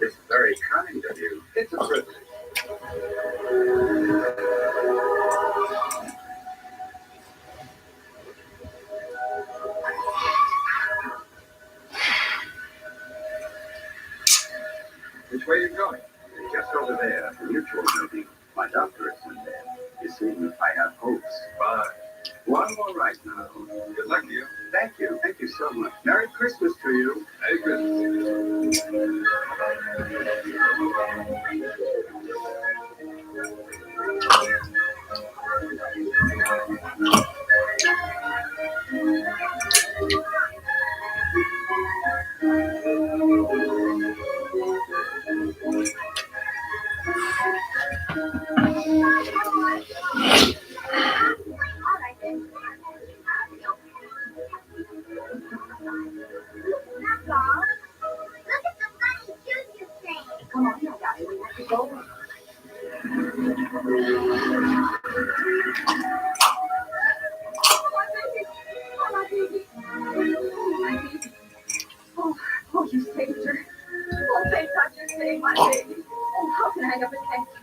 It's very kind of you. It's a privilege. Which way are you going? Just over there. The mutual building. My doctor is in there. You see, I have hopes. Fine. One more right now. Good luck to you. Thank you. Thank you so much. Merry Christmas to you. Merry Christmas. Come on, now, Daddy, we have to go. Oh, you saved her. Oh, thank God you saved my baby. Oh, how can I ever thank you?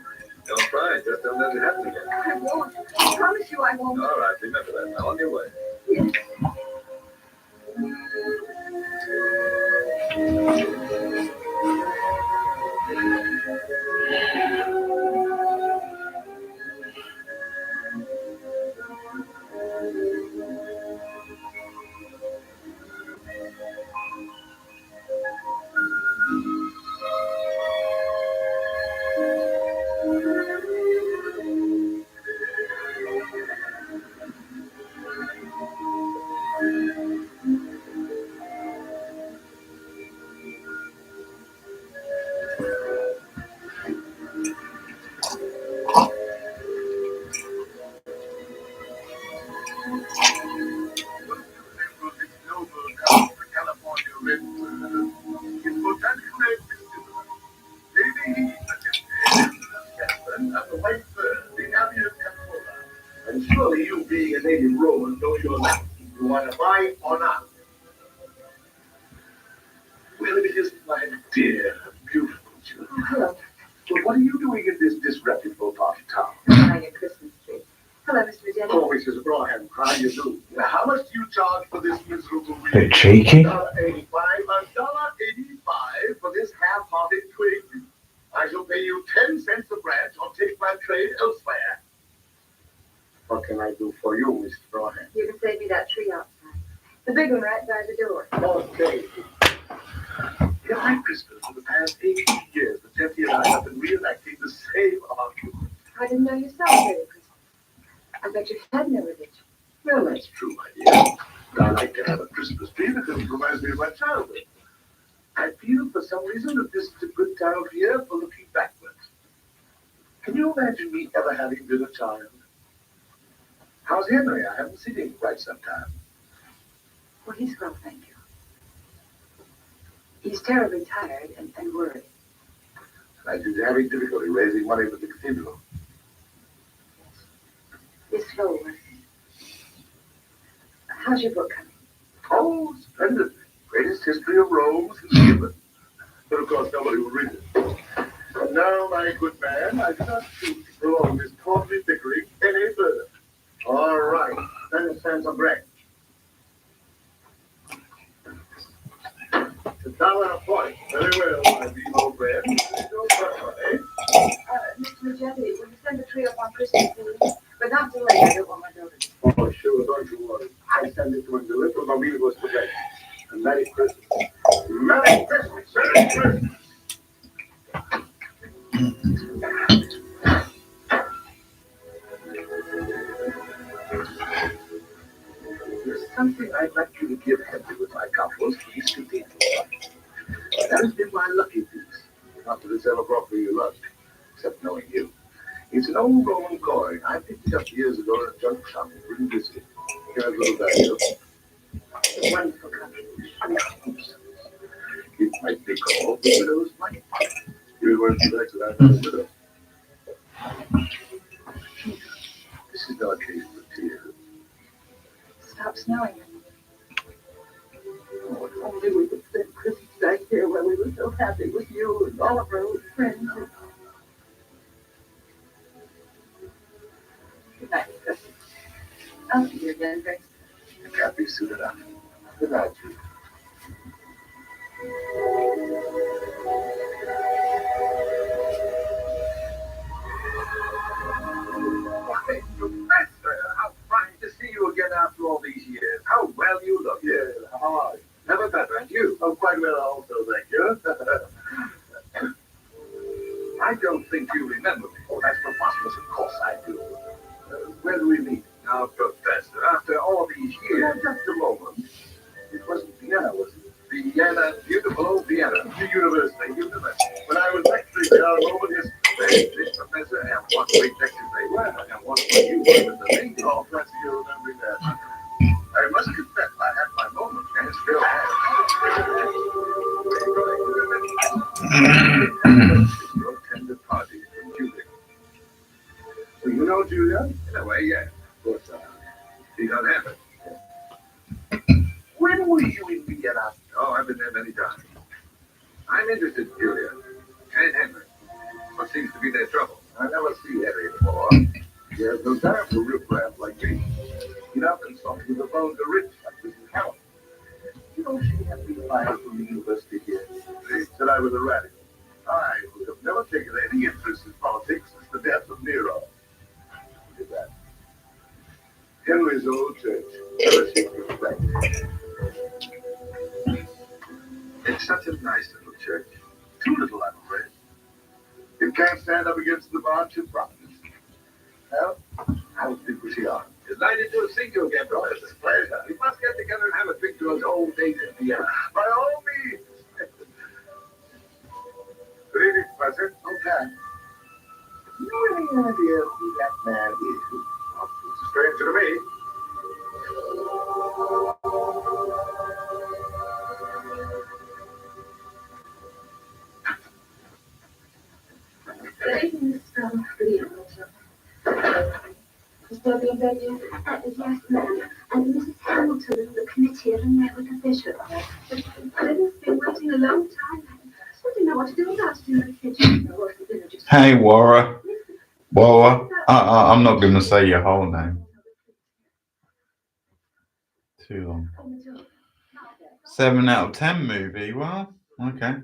Don't cry. Just don't let it happen again. I won't. I promise you I won't. All right. Remember that. Now on your way. Yes. And surely you being a native Roman know your Latin. You want to buy or not? Well, it is my dear, beautiful children. Oh, hello. Well, what are you doing in this disreputable part of town? Buying a Christmas tree. Hello, Mr. Virginia. Oh, Mrs. Braham, how do you do? Now, how much do you charge for this miserable week? Bit cheeky. $1.85 for this half-hearted twig. I shall pay you 10 cents a branch or take my trade elsewhere. What can I do for you, Mr. Braham? You can save me that tree outside. The big one right by the door. Okay. In my Christmas for the past 18 years, the Jeffy and I have been reenacting the same argument. I didn't know you celebrated Christmas. I bet your head never did. Well, that's true, my dear. I like to have a Christmas tree because it reminds me of my childhood. I feel for some reason that this is a good time of year for looking backwards. Can you imagine me ever having been a child? How's Henry? I haven't seen him in quite some time. Well, he's well, thank you. He's terribly tired and worried. And he's having difficulty raising money for the cathedral. It's slow. How's your book coming? Oh, splendid. Greatest history of Rome since given. But of course, nobody will read it. And now, my good man, I do not choose to prolong this tawdry bickering any further. All right, then it stands on bread. $1.40. Very well, my dear old friend. No problem, eh? Mr. Majetti, will you send the tree up on Christmas Eve? But not too late, I don't want my daughter. Oh, sure, don't you worry. I send it to him delivered by me was today. And Merry Christmas. Merry Christmas! Merry Christmas! There's something I'd like you to give Henry with my compliments for his cathedral. That has been my lucky piece. Not that it's ever brought me luck, except knowing you. It's an old Roman coin. I picked it up years ago in a junk shop in Brindisi. Here's a little value. A wonderful contribution. It might be called the widow's money. You weren't correct that I'm not a widow. This is no occasion for tears. Stop snowing. Oh, if only we could spend Christmas back here where we were so happy with you and all of our old friends. Good night, Christmas. I'll see you again very soon. It can't be soon enough. Good night, Judy. Why, Professor, how fine to see you again after all these years. How well you look. Yeah, how are you? Never better, and you? Oh, quite well also, thank you. I don't think you remember me. Oh, that's preposterous. Of course I do. Where do we meet? Now, Professor, after all these years. Just a moment. It wasn't Vienna, was it? Vienna, beautiful old Vienna. The university. When I was lecturing there, Roman history, this professor, and what great lectures they were, and what you were with the lady. Oh, bless you, remembering that. I must confess, I had my moments, and still have. Your tender party from Julia. So you know Julia? In a way, yeah. Of course, she doesn't have it. When were you in Vienna? Oh, I've been there many times. I'm interested in Julia and Henry. What seems to be their trouble? I never see Henry anymore. He has no time for riffraff like me. He often talks with the phone to rich like Mrs. Howard. You know, she had me fired from the university here. They said I was a radical. I would have never taken any interest in politics since the death of Nero. Look at that. Henry's old church. Never seemed to respect. It's such a nice little church. Too little, I'm afraid. It can't stand up against the march of prophets. Well, how think we are? Delighted to have seen you again, brother. It's a pleasure. We must get together and have a drink to those old days in Vienna. By all means. Good evening, Professor. Okay. You have any idea who that man is? Well, it's a stranger to me. Good evening, Miss Stone. Good evening, Mitchell. Is Debbie in bed yet? Yes, ma'am. And Mrs. Hamilton and the committee had met with the bishop. But Lydia's been waiting a long time. I didn't know what to do about it in the kitchen. Hey, Wara. Wara. I'm not going to say your whole name. Too long. 7 out of 10 movie. Well, okay.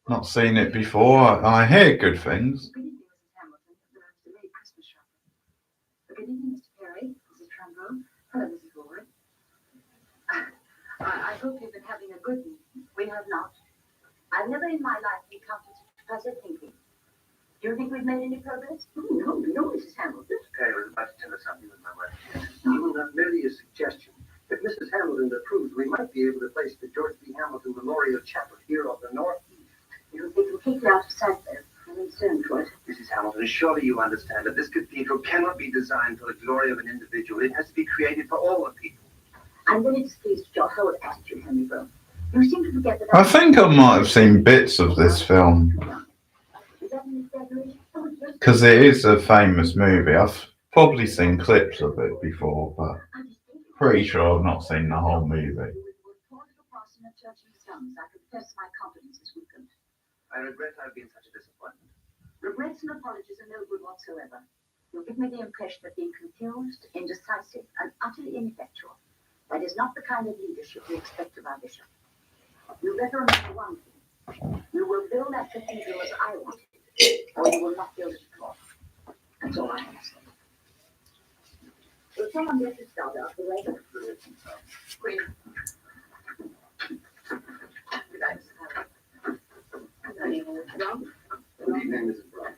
Not seen it before. I hear good things. Good evening, Mrs. Hamilton. The late Christmas shopping. Good evening, Mr. Perry, Mrs. Trumbull. Hello, Mrs. Ward. I hope you've been having a good evening. We have not. I've never in my life encountered such pleasant thinking. Do you think we've made any progress? Oh, no, Mrs. Hamilton. I was about to tell us something with my wife. Merely a suggestion. If Mrs. Hamilton approves, we might be able to place the George B. Hamilton Memorial Chapel here on the northeast. It'll be completely out of sight there. I'm concerned for it. Mrs. Hamilton is surely you understand that this cathedral cannot be designed for the glory of an individual. It has to be created for all the people. I'm very displeased with your whole attitude, Henry Bro. You seem to forget that I think I might have seen bits of this film Is that an exaggeration? Oh, yes. because it is a famous movie. I've probably seen clips of it before, but I just think pretty sure I've not seen the whole movie. I confess my confidence is weakened. I regret I've been such a disappointment. Regrets and apologies are no good whatsoever. You give me the impression of being confused, indecisive, and utterly ineffectual. That is not the kind of leadership we expect of our bishop. You better remember one thing. You will build that cathedral as I want it, or you will not build it at all. That's all I have to say. Will someone get this start out the way? Queen. Good evening, Mrs. Brown.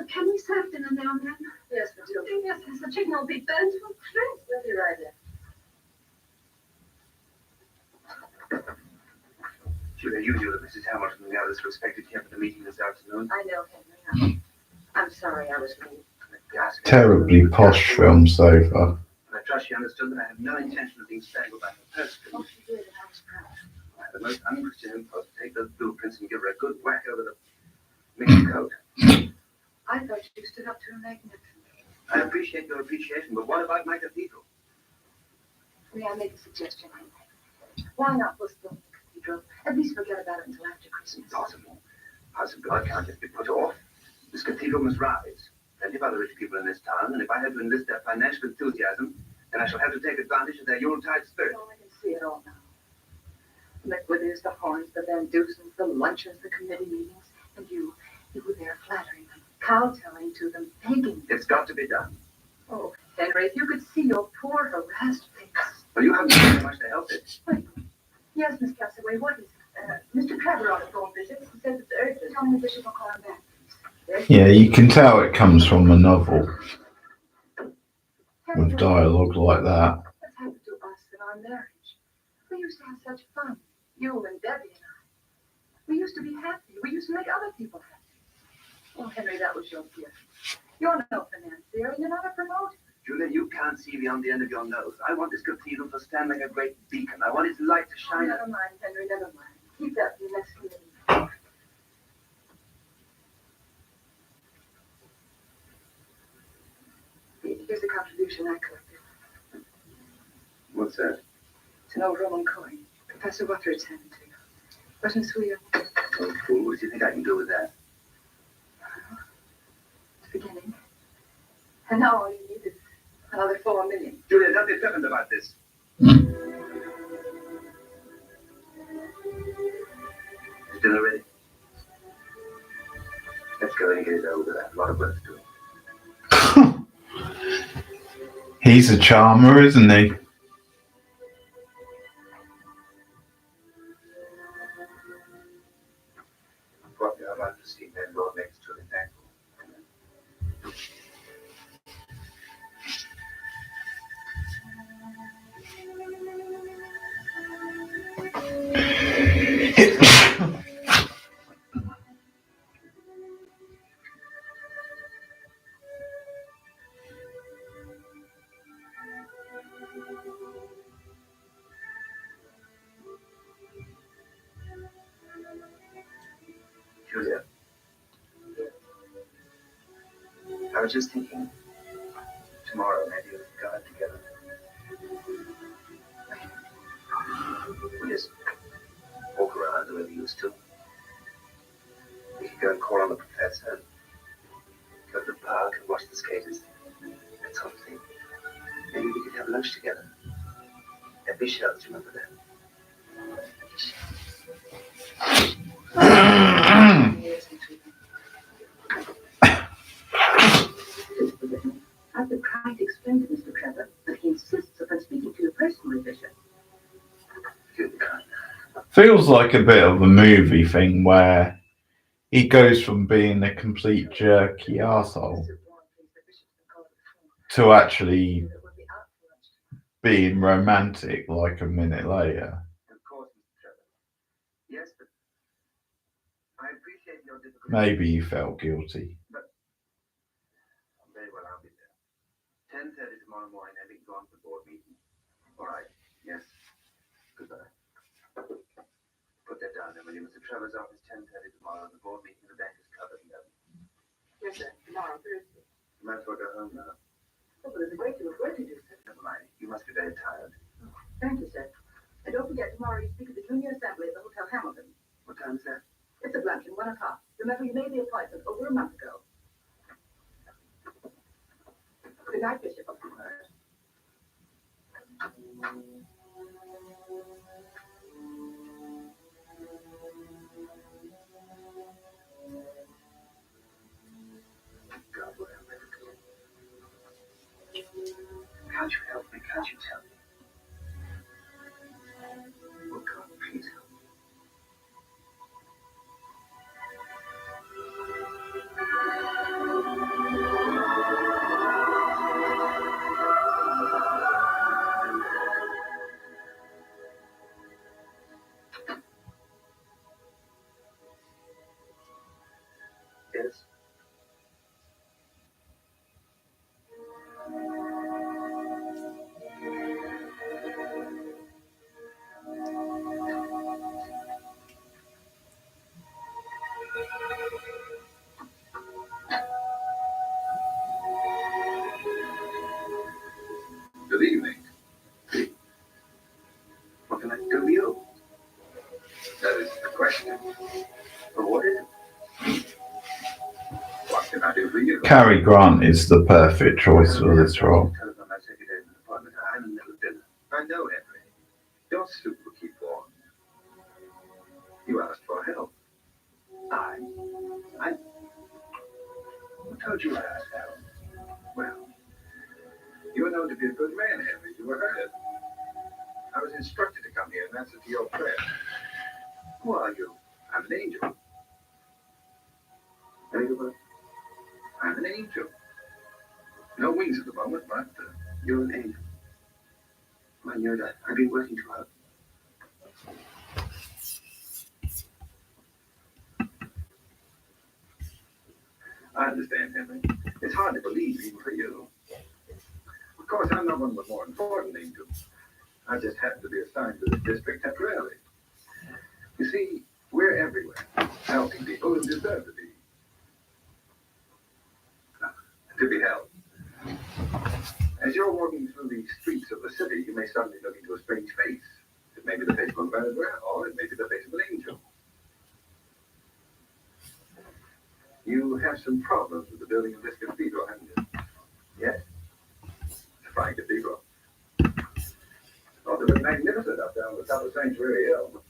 Can we serve dinner now and then? Yes, Matilda. Yes, the chicken will be burnt to a crisp. We'll be right there. Julia, you knew that Mrs. Hamilton and the others were expected here for the meeting this afternoon. I know, Henry. I'm sorry I was late. Terribly posh film so far. I trust she understood that I had no intention of being strangled by her person. Oh, she did, and I was proud. I had the most unchristian impulse to take those blueprints and give her a good whack over the mixed coat. I thought you stood up to her magnificently. I appreciate your appreciation, but what about my cathedral? May I make a suggestion, Henry? Why not postpone the cathedral? At least forget about it until after Christmas. Impossible. House of God can't just be put off. This cathedral must rise. Plenty of other rich people in this town, and if I have to enlist their financial enthusiasm, then I shall have to take advantage of their Yuletide spirit. Oh, I can see it all now. The McWithers, the Horns, the Van Dusens, the luncheons, the committee meetings, and you were there flattering them, kowtowing to them, begging. It's got to be done. Oh, Henry, if you could see your poor harassed face. Well, you haven't done very much to help it. Yes, Miss Castaway, what is it? Mr. Trevor on the phone, Bishop. He says it's urgent. Tell me the Bishop will call him back. Yeah, you can tell it comes from a novel Henry, with dialogue like that. what's happened to us in our marriage? We used to have such fun, you and Debbie and I. We used to be happy. We used to make other people happy. Oh, Henry, that was your gift. You're no financier, and you're not a promoter. Julia, you can't see beyond the end of your nose. I want this cathedral to stand like a great beacon. I want its light to Oh, shine. never mind, Henry, never mind. Keep that for the next committee. Here's the contribution I collected. What's that? It's an old Roman coin. Professor Rutherford's handed to you. Wasn't sweet. Oh, fool, what do you think I can do with that? It's the beginning. And now all you need is another 4 million. Julia, don't be flippant about this. Is dinner ready? Let's go and get it over. There's a lot of work to do. He's a charmer, isn't he? Probably I'd like to see men go next to the thankful. Julia, I was just thinking, tomorrow maybe we could go out together. We just walk around the way we used to. We could go and call on the professor, and go to the park and watch the skaters, that sort of thing. Maybe we could have lunch together. At Michelle's, remember that? I've been trying to explain to Mr. Trevor, but he insists upon speaking to you personally, Bishop. Good God. Feels like a bit of a movie thing where he goes from being a complete jerky arsehole to actually It would be outfluenced. being romantic like a minute later. Of course, Mr. Trevor. Yes, but I appreciate your difficulty. Maybe you felt guilty. Very well, I'll be there. 10:30 tomorrow morning, I think go on to the board meeting. All right. Yes. Goodbye. Put that down, Emily. Mr. Trevor's office, 10:30 tomorrow. The board meeting, the bank is covered. Yes, sir. Tomorrow, Thursday. You might as well go home now. Oh, but there's a great deal of work to do, sir. Never mind. You must be very tired. Thank you, sir. And don't forget, tomorrow you speak at the Junior Assembly at the Hotel Hamilton. What time is that? It's a luncheon, 1 o'clock. Remember, you made the appointment over a month ago. Good night, Bishop. God, what am I to do? Can't you help me? Can't you tell me? Oh, God, please help me. Yes. Good evening. What can I do for you? That is the question. But what is it? What can I do for you? Cary Grant is the perfect choice for this role. Telephone my secretary in the apartment. I'm in the middle of dinner. I know, Henry. Your soup will keep warm. You asked for help. I Who told you I asked help? Well, you were known to be a good man, Henry. You were heard. I was instructed to come here in answer to your prayer. Who are you? I'm an angel. Anyway, I'm an angel. No wings at the moment, but you're an angel. I knew that. I've been working too hard. I understand, Henry. It's hard to believe, even for you. Of course, I'm not one of the more important angels. I just happen to be assigned to this district temporarily. You see, we're everywhere, helping people who deserve to be helped. As you're walking through the streets of the city, you may suddenly look into a strange face. It may be the face of a murderer, or it may be the face of an angel. You have some problems with the building of this cathedral, haven't you? Yes. It's a fine cathedral. Oh, they look magnificent up there on the top of Sanctuary Hill.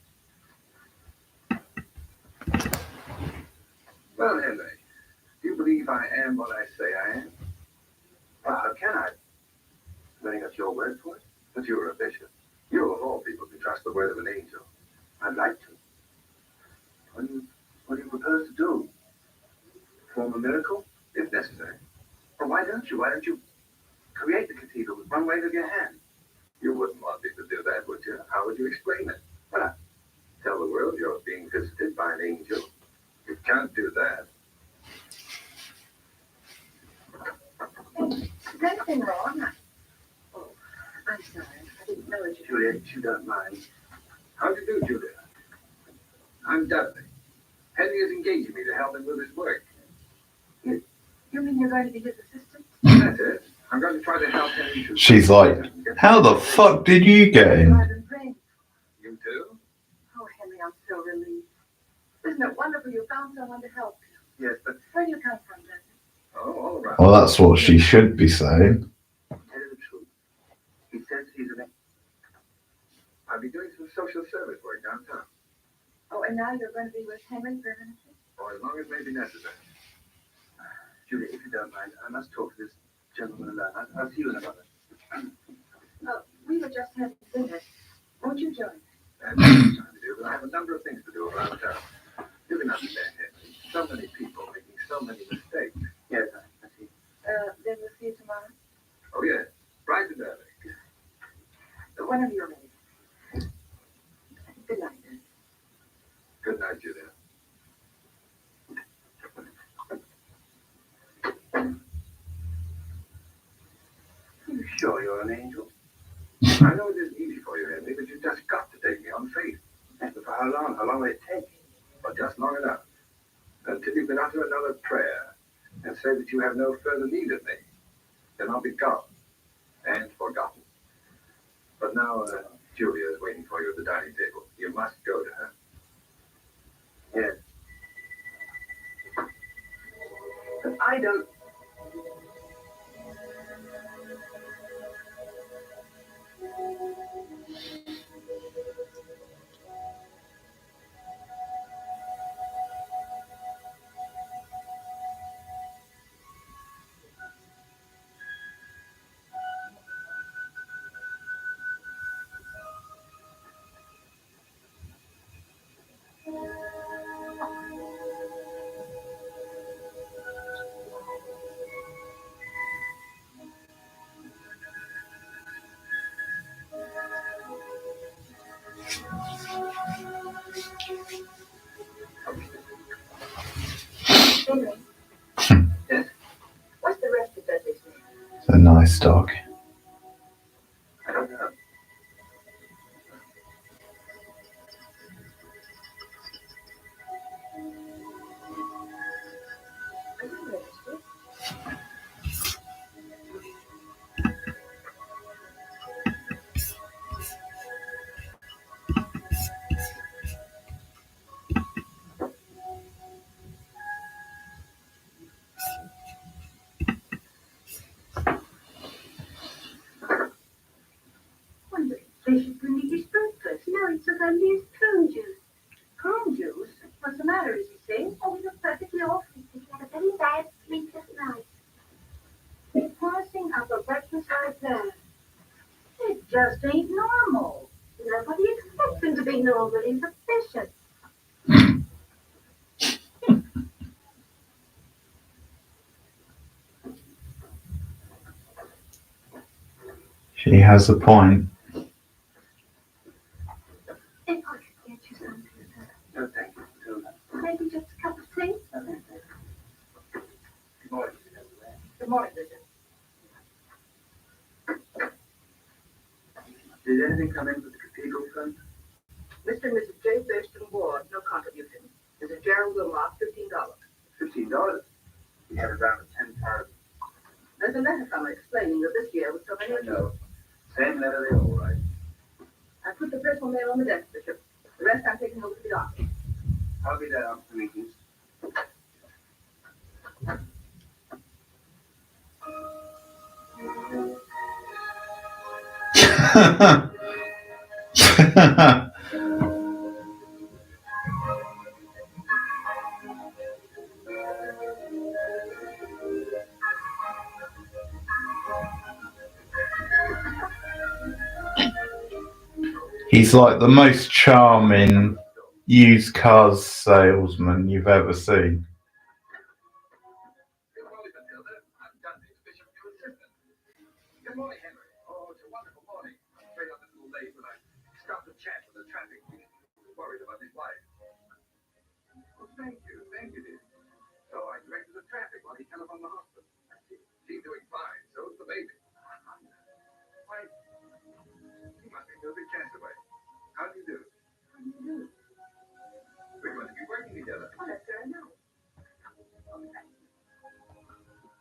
Well, Henry, do you believe I am what I say I am? Well, how can I? Letting up your word for it? But you're a bishop. You, of all people, can trust the word of an angel. I'd like to. What do you propose to do? Perform a miracle, if necessary. But why don't you? Why don't you create the cathedral with one wave of your hand? You wouldn't want me to do that, would you? How would you explain it? Well, tell the world you're being visited by an angel. You can't do that. Is anything wrong? Oh, I'm sorry. I didn't know it. Juliet, you don't mind. How do you do, Juliet? I'm Dudley. Henry is engaging me to help him with his work. You mean you're going to be his assistant? That's it. I'm going to try to help Henry to... She's like, how the fuck did you get in? I've been praying. You too? Oh, Henry, I'm so relieved. Isn't it wonderful you found someone to help you? Yes, but... Where do you come from, Dudley? Oh, all right. Well, that's what she should be saying. Tell you the truth. He says he's an... I'll be doing some social service work downtown. Oh, and now you're going to be with Henry permanently? Or as long as may be necessary. Julie, if you don't mind, I must talk to this gentleman alone. I'll see you in a moment. Oh, we were just having dinner. Won't you join? That's what I'm trying to do, but I have a number of things to do around town. You can understand, Henry. So many people making so many mistakes. Yes, I see. Then we'll see you tomorrow. Oh, yes. Bright and early. Whenever you're ready. Good night, then. Good night, Julia. You sure you're an angel? I know it isn't easy for you, Henry, but you've just got to take me on faith. But for how long? How long will it take? But just long enough. Until you can utter another prayer and say that you have no further need of me. Then I'll be gone and forgotten. But now, Julia is waiting for you at the dining table. You must go to her. Yes. But I don't. Henry. Yes. What's the rest of Dudley's name? It's a nice dog. I don't know. Are you registered? Wonder if they should bring me his breakfast. No, it's only his prune juice. Prune juice? What's the matter? Is he sick? Oh, he looks perfectly awful. He had a very bad sleepless night. Passing up a breakfast like that. It just ain't normal. Nobody expects him to be normal. He's a bishop. She has a point. If I could get you something, sir. No, thank you. No. Maybe just a cup of tea? Good morning. Good morning, Bishop. Did anything come in for the cathedral fund? Mr. and Mrs. J. Thurston Ward, no contribution. Mrs. Gerald Wilmot, $15. $15. We have it down to 10,000. There's a letter from her explaining that this year was so many. I know. Same letter they all write. I put the personal mail on the desk, Bishop. The rest I'm taking over to the office. I'll be there after the meetings. He's like the most charming used cars salesman you've ever seen. Good morning, Matilda. I'm Dudley, the bishop of your assistant. Good morning, Henry. Oh, it's a wonderful morning. I'm afraid I'm a little late, but I stopped to chat with the traffic. He was worried about his wife. Well, thank you, dear. So I directed the traffic while he telephoned the hospital. She's doing fine. So is the baby. Why, he must be no big castaway. How do you do? How do you do? We're going to be working together. Oh, that's very nice. Okay.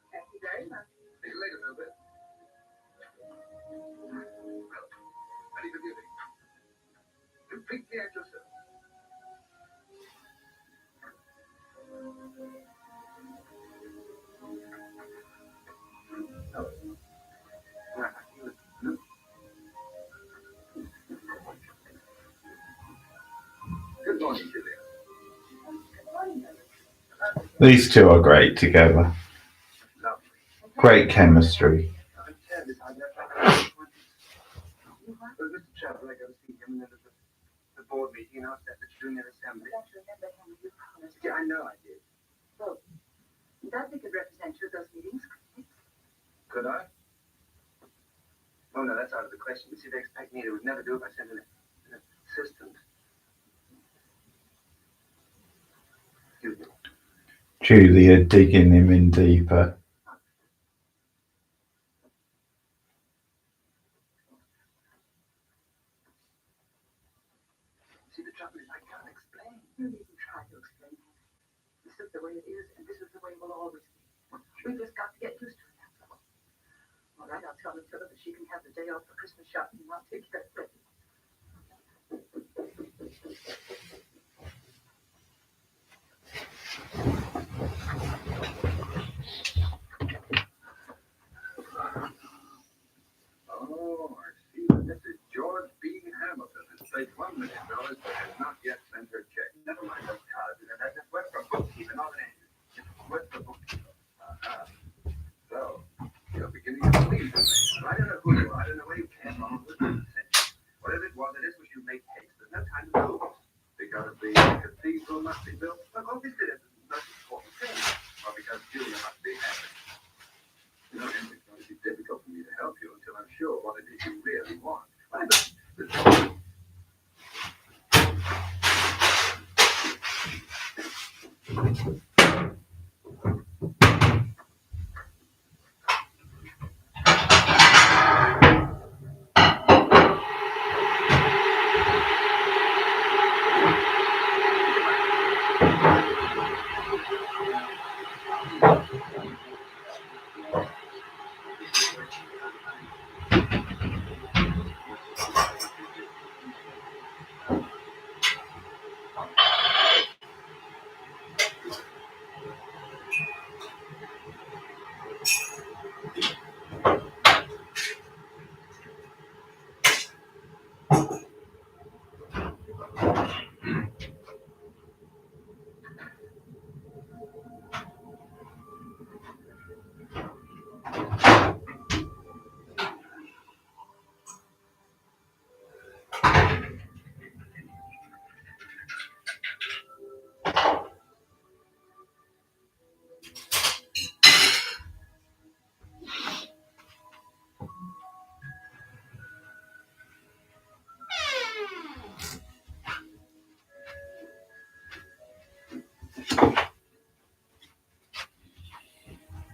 Thank you very much. See you later, Milbert. Well, ready for duty. You take care of yourself. Good morning, Julia. Good morning, Bishop. These two are great together. Lovely. Great chemistry. I'm terribly sorry. Well, Mr. Chappell, I go to see him, and then there's the board meeting, and after that, the junior assembly. Don't you remember him? You promised. Yeah, I know I did. Dudley could represent you at those meetings. Could I? that's out of the question. You see, they expect me. They would never do it by sending an assistant. Excuse me. Julia digging him in deeper. See, the trouble is I can't explain. You needn't try to explain it. This is the way it is, and this is the way it will always be. We've just got to get used to it, that's all. All right, I'll tell Matilda that she can have the day off for Christmas shopping, and I'll take care of it. Oh, I see that Mrs. George B. Hamilton has paid $1 million but has not yet sent her check. Never mind those cards. That just went from bookkeeper, not an agent. It went from bookkeeper. So, you're beginning to believe in me. I don't know who you are. I don't know where you came from. Whatever it was, you make haste. There's no time to lose. Because the cathedral must be built. Well, obviously, that's the most important thing. Or because Julia must be happy. You know, it's going to be difficult for me to help you until I'm sure what it is you really want.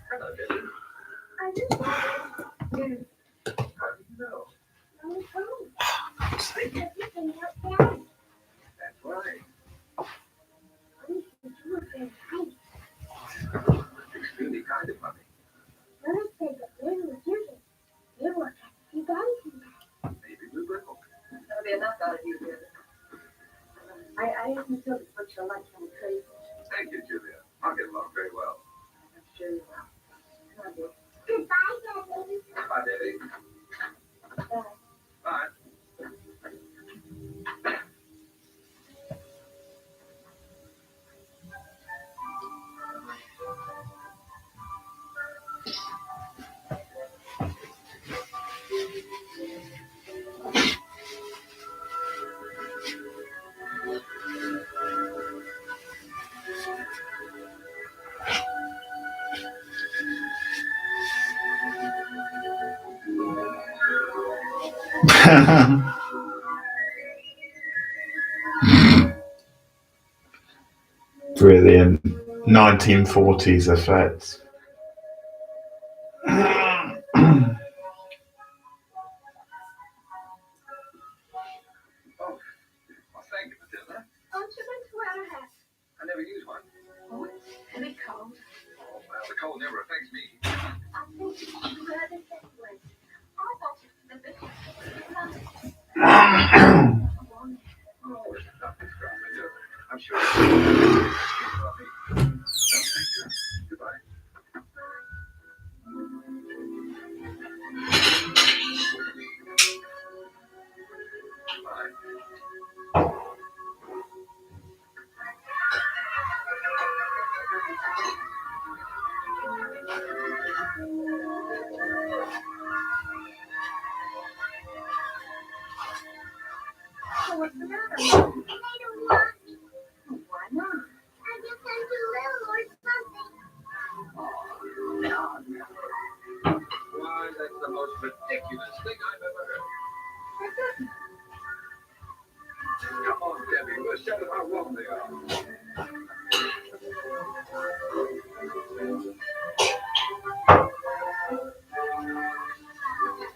Hello, Debbie. I just wanted How do you know? to go home. Because you can help Dad. That's right. You were very kind. That's extremely kind of mommy. Mother said that Daddy was using. You will have to see Daddy come back. Maybe we will. That'll be enough out of you, dear. I asked Matilda to put your lunch on the tray. Thank you, Julia. I'll get along very well. I'm sure you will. Come on, dear. Goodbye, Daddy. Bye, Debbie. Bye. Bye. Brilliant. 1940s effects. Oh, well, thank you, Matilda. Aren't you going to wear a hat? I never use one. Oh, it's very cold. Oh, well, the cold never affects me. I think you should wear this anyway. I thought you were the best. Oh, it's not this crowd, I'm sure. No, thank you. Goodbye. Bye. So what's the matter? I don't want. Why not? I guess I'm too little or something. Why, that's the most ridiculous thing I've ever heard. Come on, Debbie, we'll show them how wrong they are.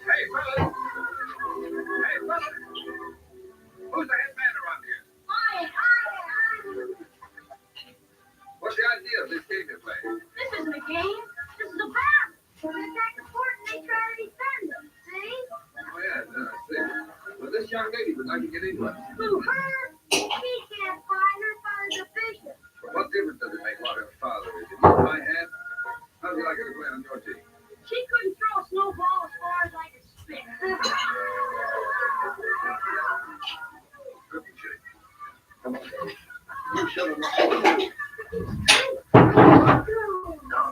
Hey, fellas! Hey, fellas! Who's the head man around here? I am. What's the idea of this game you're playing? This isn't a game. This is a battle. We're going to attack the fort and they try to defend them. See? Oh, yeah, no, I see. Well, this young lady would like to get into it. Who, her? She can't find her father's a bishop. But what difference does it make what her father is? If you my hand, how would you like her to play on your team? She couldn't throw a snowball as far as I could spit. Couldn't she? Come on, Debbie. You show them what you do. No,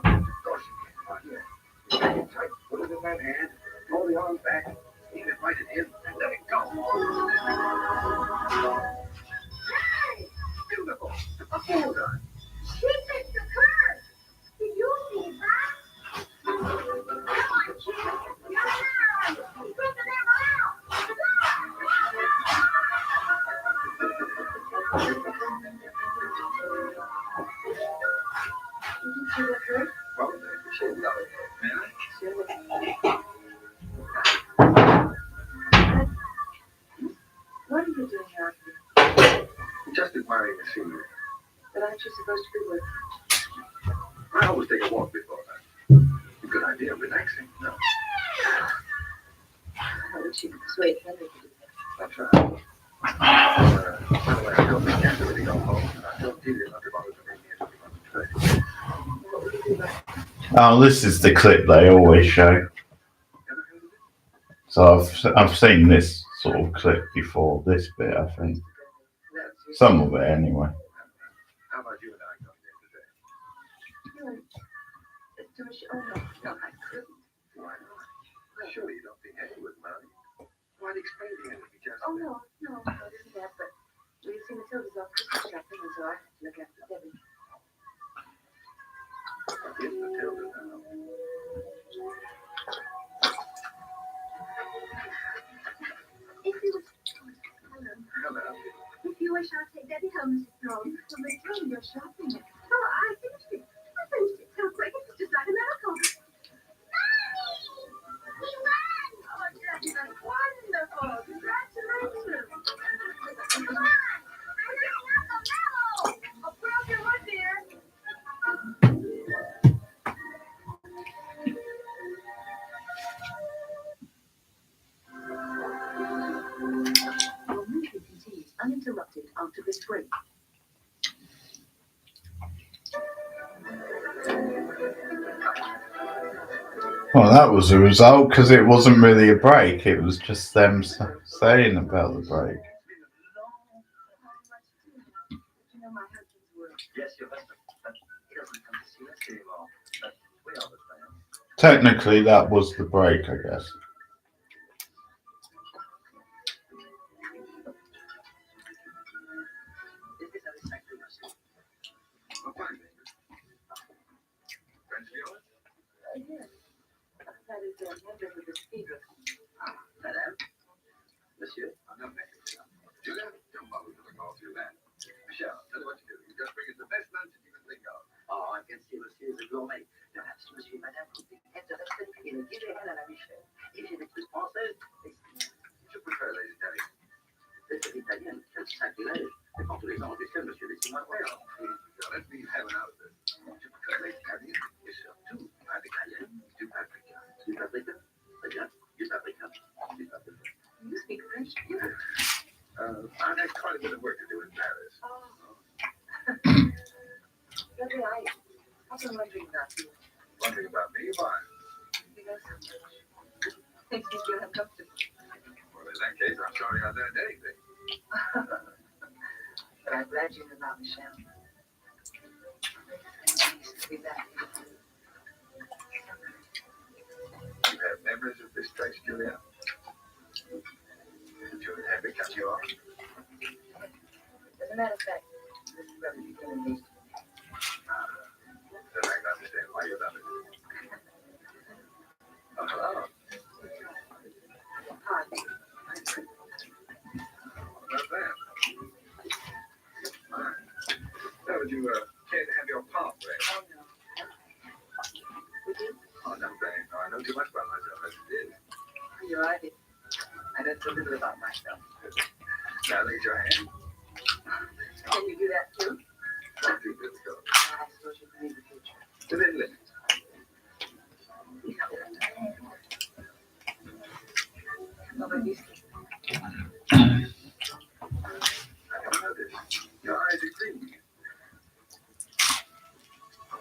of course you can't. Right here. Hang it tight, put it in that hand, pull the arms back, aim it right at him, and let it go. Hey! Beautiful. Hold on. She picked the curve. Did you see that? Come on, Chief. You're down. Put the devil out. Did you see that hurt? Well, she love it. May I? Sure. What are you doing out here? Just admiring the scenery. But aren't you supposed to be working? I always take a walk before that. A good idea, relaxing. No, I wish you could persuade Henry to do that. that's right. By the way, I don't think Cancer really go home, and I don't deal not to bother to make me anything on the trade. What would you do about it? Oh, this is the clip they always show. Ever heard of it? So I've seen this sort of clip before. This bit, I think, some of it anyway. How about you and I come here today? You and to a show? Oh, no, I couldn't. Why not? Surely you don't think Henry would mind. Why'd explain to him if he just... Oh, no, it isn't that, but we've seen Matilda's off Christmas shopping, and so I have to look after Debbie. It's Matilda now. If you would... Hello. Hello. If you wish, I'll take Debbie home, Mrs. Throne. Well, Miss Throne, you're shopping it. Oh, I finished it. I finished it so quick, it was just like a miracle. Mommy! We won! Oh, Debbie, that's wonderful. Congratulations. Come on! I'm bringing up a medal! I'll put up your wood, dear. Our movie continues uninterrupted after this break. Well, that was the result because it wasn't really a break. It was just them saying about the break. You know my husband's work. Yes, your husband. But he doesn't come to see us anymore. But we are the fans. Technically, that was the break, I guess. Is this satisfactory, monsieur? Oh, fine, baby. Friends of yours? Yes. That is a member of the fever. Madame? Monsieur? I'm not making it up. Julia, don't bother to look all through that. Michelle, tell you what you do. You just bring us the best lunch that you can think of. Oh, I can see monsieur is a gourmet. Perhaps monsieur et madame could be heads of restaurant et le guide à la Michel. Et j'ai des trucs françaises. Je préfère les Italiens. C'est italien. Quel sacrilège. Mais pour tous les ans, monsieur, laissez-moi voir. Now, let me have it out of this. Je préfère les Italiens. Et surtout, pas d'Italien, du paprika. Du paprika? Très bien. Du paprika. Du paprika. You speak French, too. I had quite a bit of work to do in Paris. Debbie, I've been wondering about you. Wondering about me? Why? Because makes me feel uncomfortable. Well, in that case, I'm sorry I learned anything. But I'm glad you knew about Michelle. Nice to be back. You have memories of this place, Julia? Did you and Henry cut you off? As a matter of fact, this is brother became engaged to me. Then I can understand why you love it. Oh, hello. Pardon. sure I did. I know so little about myself. Now raise your hand. Can you do that too? Don't do this, though. I suppose you can read the future. Within limits. Nobody's I don't notice. Your eyes are green.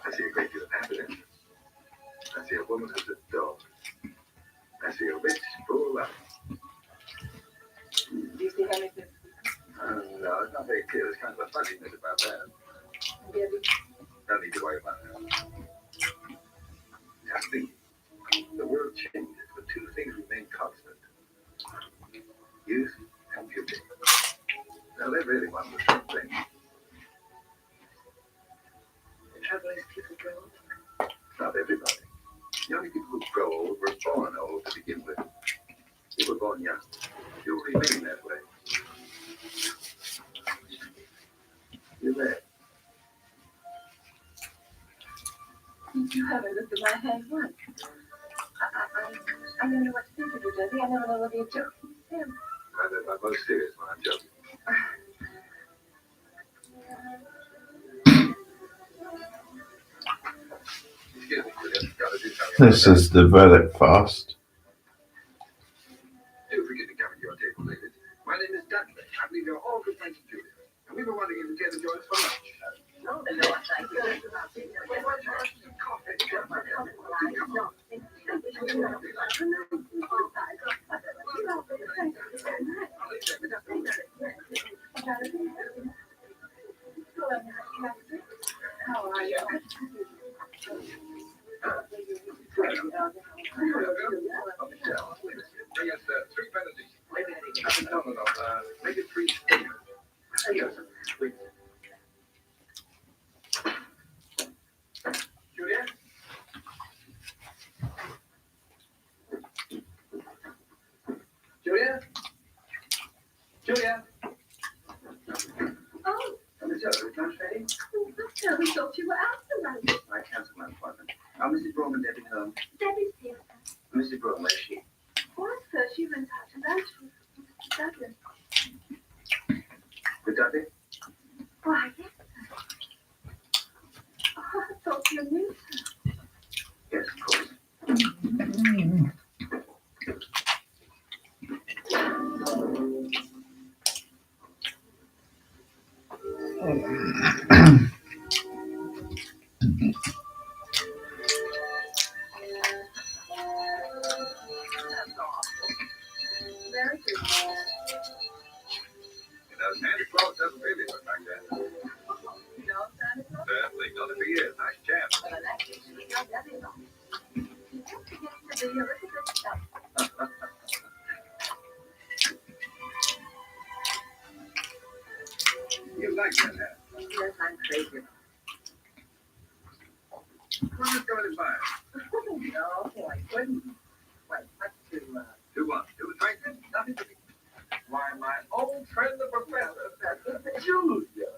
I see a great deal of happiness. I see a woman who's a dog. I see a rich, full life. Do you see anything? No, it's not very clear. There's kind of a fuzziness about that. Debbie? No need to worry about that. Just think. The world changes, but two things remain constant. Youth and beauty. Now, they're really one and the same thing. The trouble is people grow old. Not everybody. The only people who grow old were born old to begin with. You were born young. You'll remain that way. You're there. You haven't looked at my hand once. I don't know what to think of you, Debbie. I never know whether you're joking or serious. I'm most serious when I'm joking. Excuse me, Julian. Gotta do something. This is the breakfast. Do forget to come to your table, ladies. My name is Dudley. I believe you're all good friends of Julia. And we were wanting you to get the joints for lunch. No, thank you. Why don't you have some coffee? Come on. How are you? Bring us 3 benedicts. No. Make it 3 steaks. Yes, please. Julia? Julia? Julia? Oh, Miss Owen, lunch ready? Buster, we thought you were out tonight. I canceled my appointment. Now, Mrs. Brougham and Debbie home. Debbie's here. Mrs. Brougham, where is she? What, sir? She went out to lunch with Mr. Dudley. With Dudley? Why, yes, sir. Oh, I thought you knew, sir. Yes, of course. Very good. Santa Claus doesn't really look like that. You know, Santa Claus? Certainly, not if he is. Nice chap. Well, in that case, we got Debbie along. He just begins to be a little bit stuck. You like that hat? Yes, I'm crazy. Who's just going to buy it? No, boy, couldn't. Wait, what to, Who wants? Who was right then? Nothing to be. Why, my old friend, the professor. Julia.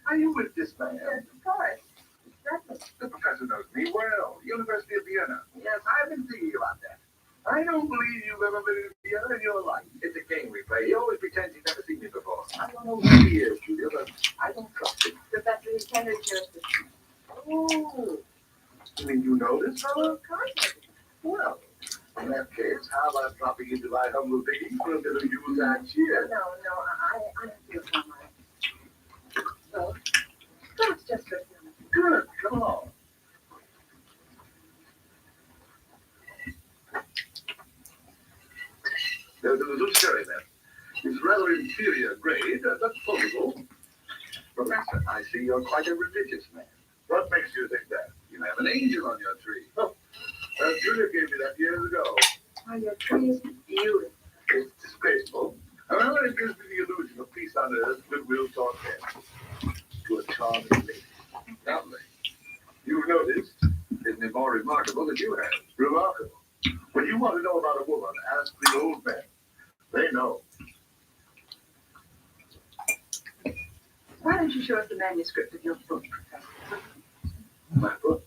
Are you with this man? yes, of course. Exactly. The professor knows me well. University of Vienna. Yes, I've been thinking about that. I don't believe you've ever been in Vienna in your life. It's a game we play. He always pretends he's never seen me before. I don't know who he is, Julia, but I don't trust him. Professor, he's Henry Joseph. Oh, you mean you know this fellow? Of course. Well, in that case, how about dropping into my humble diggings for a bit of use and cheer? No, I feel fine. So, that's just for him. Good, come along. There's a little sherry there. It's rather inferior grade, but possible. Professor, I see you're quite a religious man. What makes you think that? You have an angel on your tree. Julia gave me that years ago. Oh, your tree is beautiful. It's disgraceful. However, it gives me the illusion of peace on earth, goodwill toward men. To a charming lady. Lovely. You've noticed? Isn't it more remarkable that you have? Remarkable. When you want to know about a woman, ask the old men. They know. Why don't you show us the manuscript of your book, Professor? My book?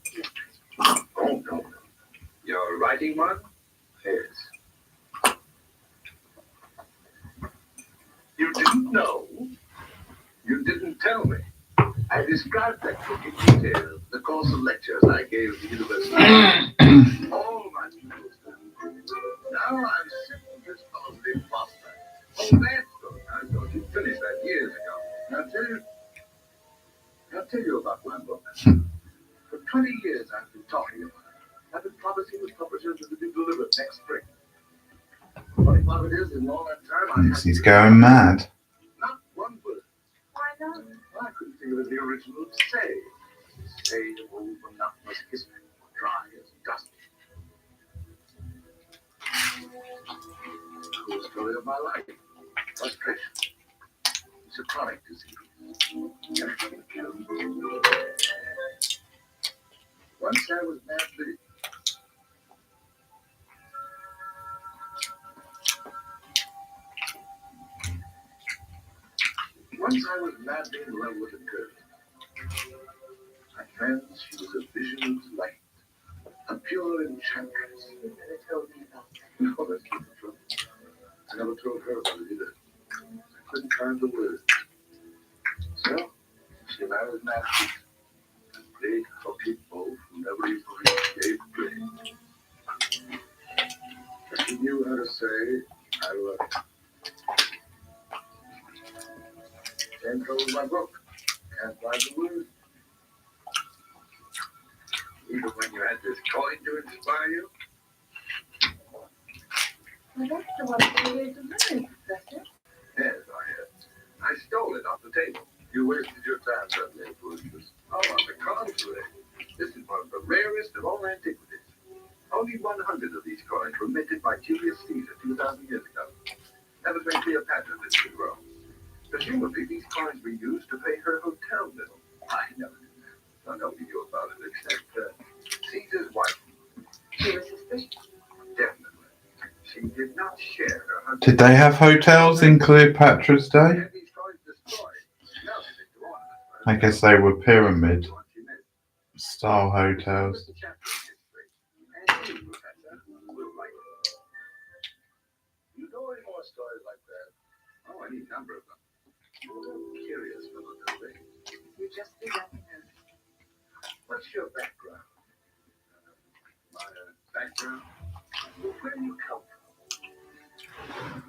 Oh, no. You're writing one? Yes. described that book in detail in the course of lectures I gave at the university. All my pupils do. Now I'm sick of this positive prospect. Oh, that's good. I thought you'd finished that years ago. I'll tell you about my book. For 20 years I've been talking about it. I've been promising the publishers that it'll be delivered next spring. Funny part of it is, in all that time, I haven't He's going mad. not one word. Why not? I couldn't think of the original to say. Say of old monotonous history, dry as dust. The story of my life. Frustration. It's a chronic disease. Everything kills me. Once I was madly. Once I was madly in love with a girl. My friends, she was a vision of light, a pure enchantress. You never told me about that. No, that's not the trouble. I never told her about it either. I couldn't find the words. So, she married Matthew and played hockey both who never even gave play. But she knew how to say, I love you. Same trouble with my book. Can't find the words. Even when you had this coin to inspire you. Well, that's the one that you delivered, Professor. Yes, I stole it off the table. You wasted your time, Dudley, foolishness. Oh, on the contrary. This is one of the rarest of all antiquities. Only 100 of these coins were minted by Julius Caesar 2,000 years ago. That was when Cleopatra visited Rome. Presumably, these coins were used to pay her hotel bill. I never knew that. Nobody knew about it except Caesar's wife. She was suspicious. Definitely. She did not share her husband's. Did they have hotels in Cleopatra's day? Had these coins destroyed. Now they make the ornaments. I guess they were pyramid What she meant. style hotels. The chapter in history. And you, Professor, will like it. You know any more stories like that? Oh, any number of them. Curious fellow, Dudley. You just began to notice. What's your background? My background? Well, where do you come from?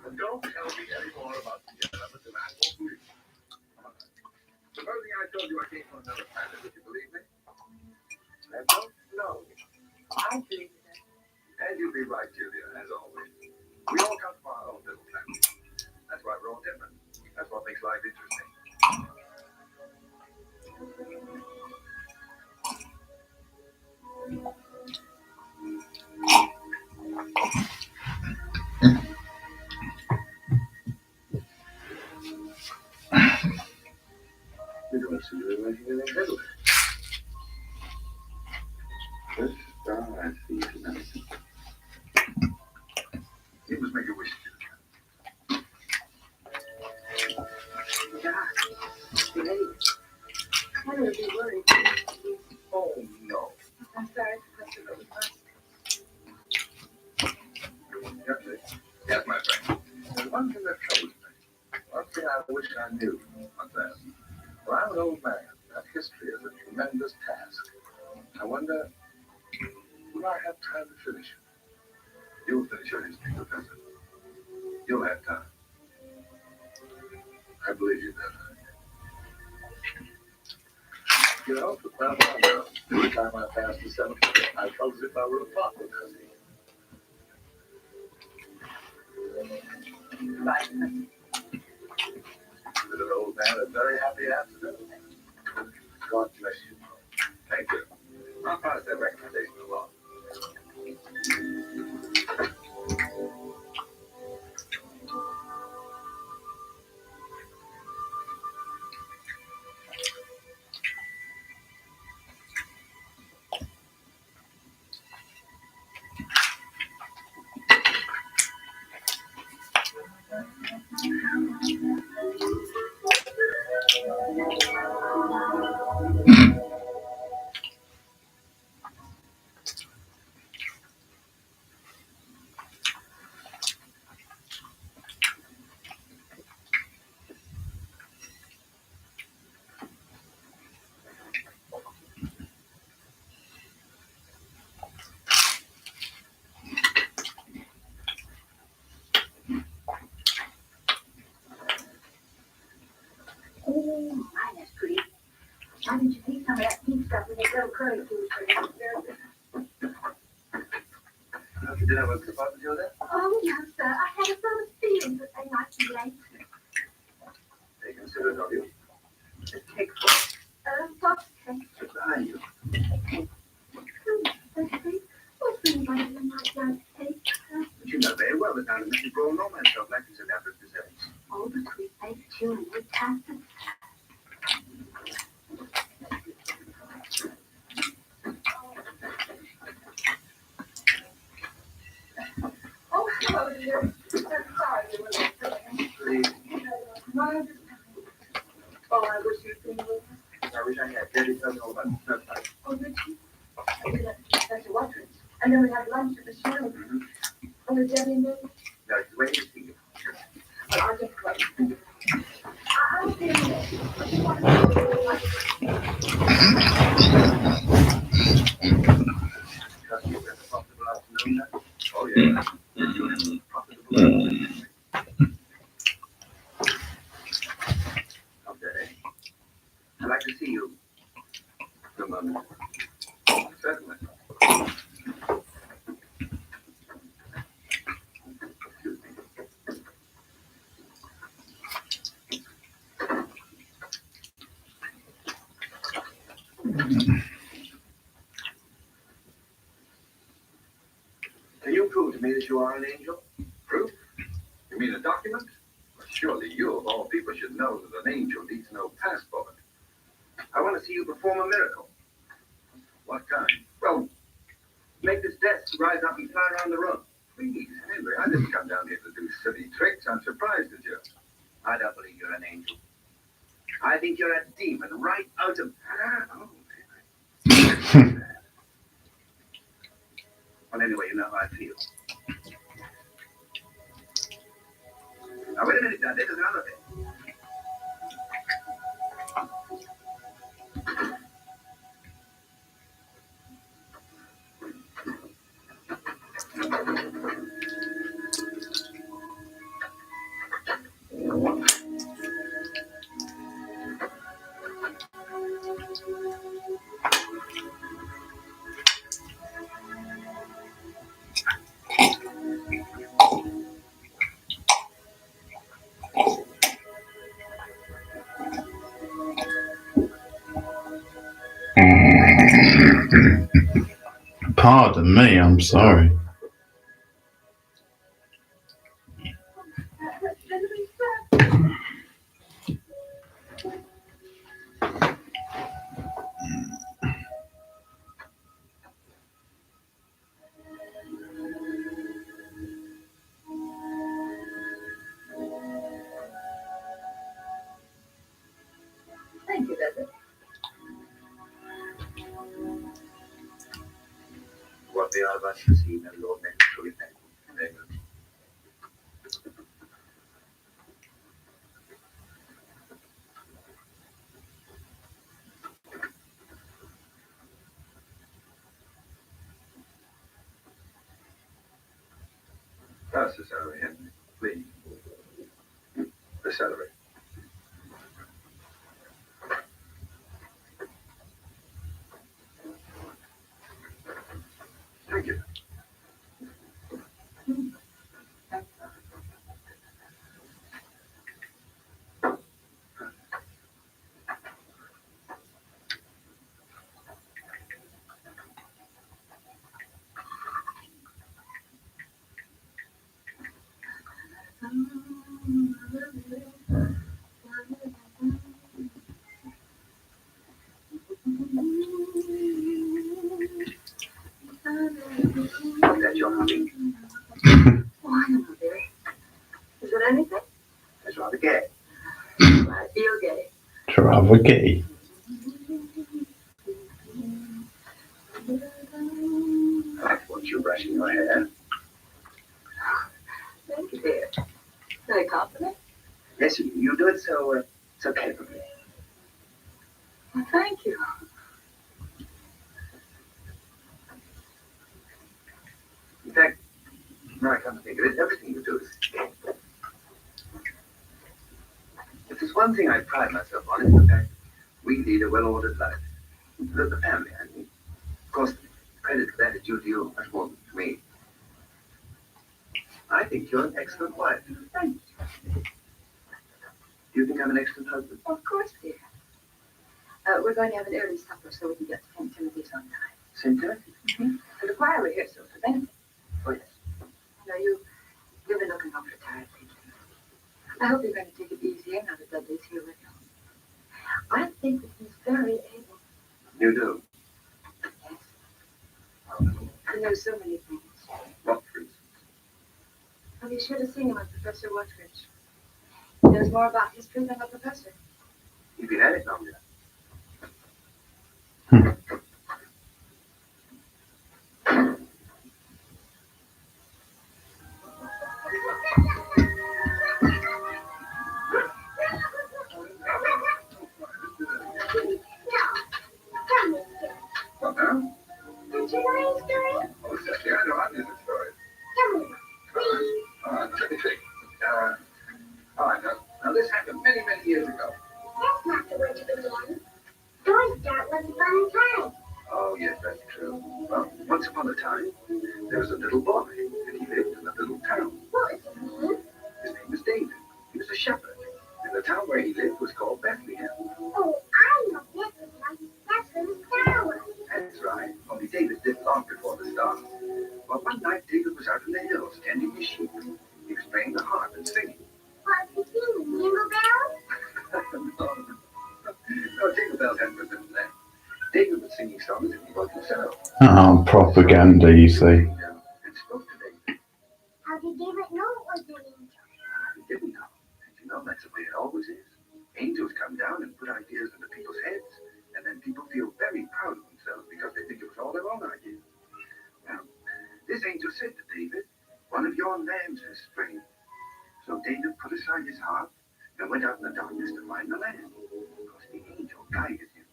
And don't tell me any more about the elements and I won't believe you. Supposing I told you I came from another planet, would you believe me? I don't know. I believe that. And you'd be right, Julia, as always. We all come from our own little planet. That's why we're all different. That's what makes life interesting. You don't see you're making any headway. This star I see tonight. You must make a wish, Julia. God. Great. I'm going to be worried. Oh, no. I'm sorry, Professor, but we must. Yes, my friend. There's one thing that troubles me. One thing I wish I knew. What's that? Well, I'm an old man. That history is a tremendous task. I wonder, will I have time to finish it? You'll finish your history, Professor. You'll have time. I believe you, that. You know, for quite a while now, every time I pass the cemetery, I felt as if I were a father. Right. With an old man, a very happy afternoon. God bless you. Thank you. I'll pass that recommendation along. credit to After dinner was the bottom, Hilda? Oh, no, sir. I had a sort of feeling that they might be late. They considered of you. the cake. Fox cake. Just behind you. What's anybody who might like cake? But you know very well that neither Mrs. Braun nor myself like these elaborate desserts. Oh, but we bake children with custard. Oh, hello, dear. I'm sorry you were late. Please. Oh, I wish you'd been with us. I wish I had. Debbie told me all about the snow fight. Oh, did you? I did that to Professor Watkins. And then we had lunch at the show. Mm-hmm. Oh, is Debbie in bed? No, she's waiting to see you. Well, I'll just wait. I'll see you Trust you with a profitable afternoon now? Oh, yeah. You'll have a profitable afternoon. Okay. I'd like to see you for a moment. Certainly. Excuse me. Can you prove to me that you are an angel? Proof? You mean a document? Well, surely you, of all people, should know that an angel needs no passport. I want to see you perform a miracle. What kind? Well, make this desk rise up and fly around the room. Please, Henry, I didn't come down here to do silly tricks. I'm surprised at you. I don't believe you're an angel. I think you're a demon right out of... Oh, Well, anyway, you know how I feel. Now, wait a minute, Dudley. There's another thing. Pardon me, I'm sorry. Thank you, Debbie. What we are about to see, the Lord make us truly thankful. Amen. pass the celery, Henry. Please. The celery. Thank you. That's your hobby. Oh, I don't know, dear. Is it anything? That's rather gay. I feel gay. It's rather gay. I like to watch you brushing your hair. Thank you, dear. Very confident. Yes, you do it so capably. Well, thank you. In fact, now I come to think of it, everything you do is capable. If there's one thing I pride myself on, it's the fact we lead a well-ordered life. The family, I mean. course, credit for that is due to you much more than to me. I think you're an excellent wife. Thank you. Do you think I'm an excellent husband? Of course, dear. We're going to have an early supper so we can get to St. Timothy's on time. St. Timothy? And the choir rehearsal for benefit. Oh, yes. You've been looking awfully tired lately. I hope you're going to take it easier now that Dudley's here with you. I think that he's very able. You do? Yes. He knows so many things. What, for instance? Well, you should have seen him with Professor Watridge. He knows more about history than a professor. You've been at it long enough. What now? Did you know his story? Oh, Cecily, I know the story. Tell me one, please. Let me think. All right, now this happened many, many years ago. That's not the way to begin. Stories start with a fun time. Oh, yes, that's true. Well, once upon a time, there was a little boy, and he lived in a little town. What was his name? His name was David. He was a shepherd, and the town where he lived was called Bethlehem. Oh, I know Bethlehem. That's where the star was. That's right. Only David lived long before the star. Well, one night David was out in the hills tending his sheep. He was playing the harp and singing. Was he singing Jingle Bells? No, Jingle Bells hadn't been written then. David was singing songs that he wrote himself. Propaganda, you see. And spoke to David. How did David know it was an angel? He didn't know. And you know, that's the way it always is. Angels come down and put ideas into people's heads, and then people feel very proud of themselves because they think it was all their own idea. Now, this angel said to David, "One of your lambs has strayed." So David put aside his harp and went out in the darkness to find the lamb, because the angel guided him.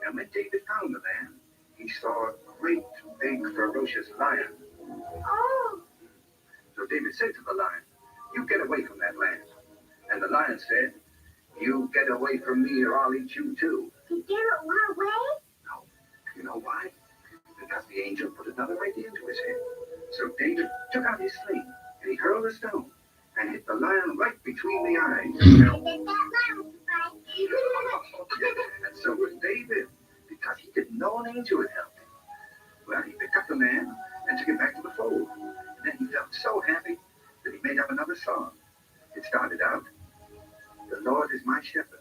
And when David found the lamb, he saw a great, big, ferocious lion. Oh, So David said to the lion, "You get away from that lamb." And the lion said, "You get away from me or I'll eat you too." did David run away? No. You know why? Because the angel put another idea into his head. So David took out his sling and he hurled a stone and hit the lion right between the eyes. I bet that mountain fight. And so was David, because he didn't know an angel would help him. Well, he picked up the lamb and took it back to the fold. And then he felt so happy that he made up another song. It started out, "The Lord is my shepherd.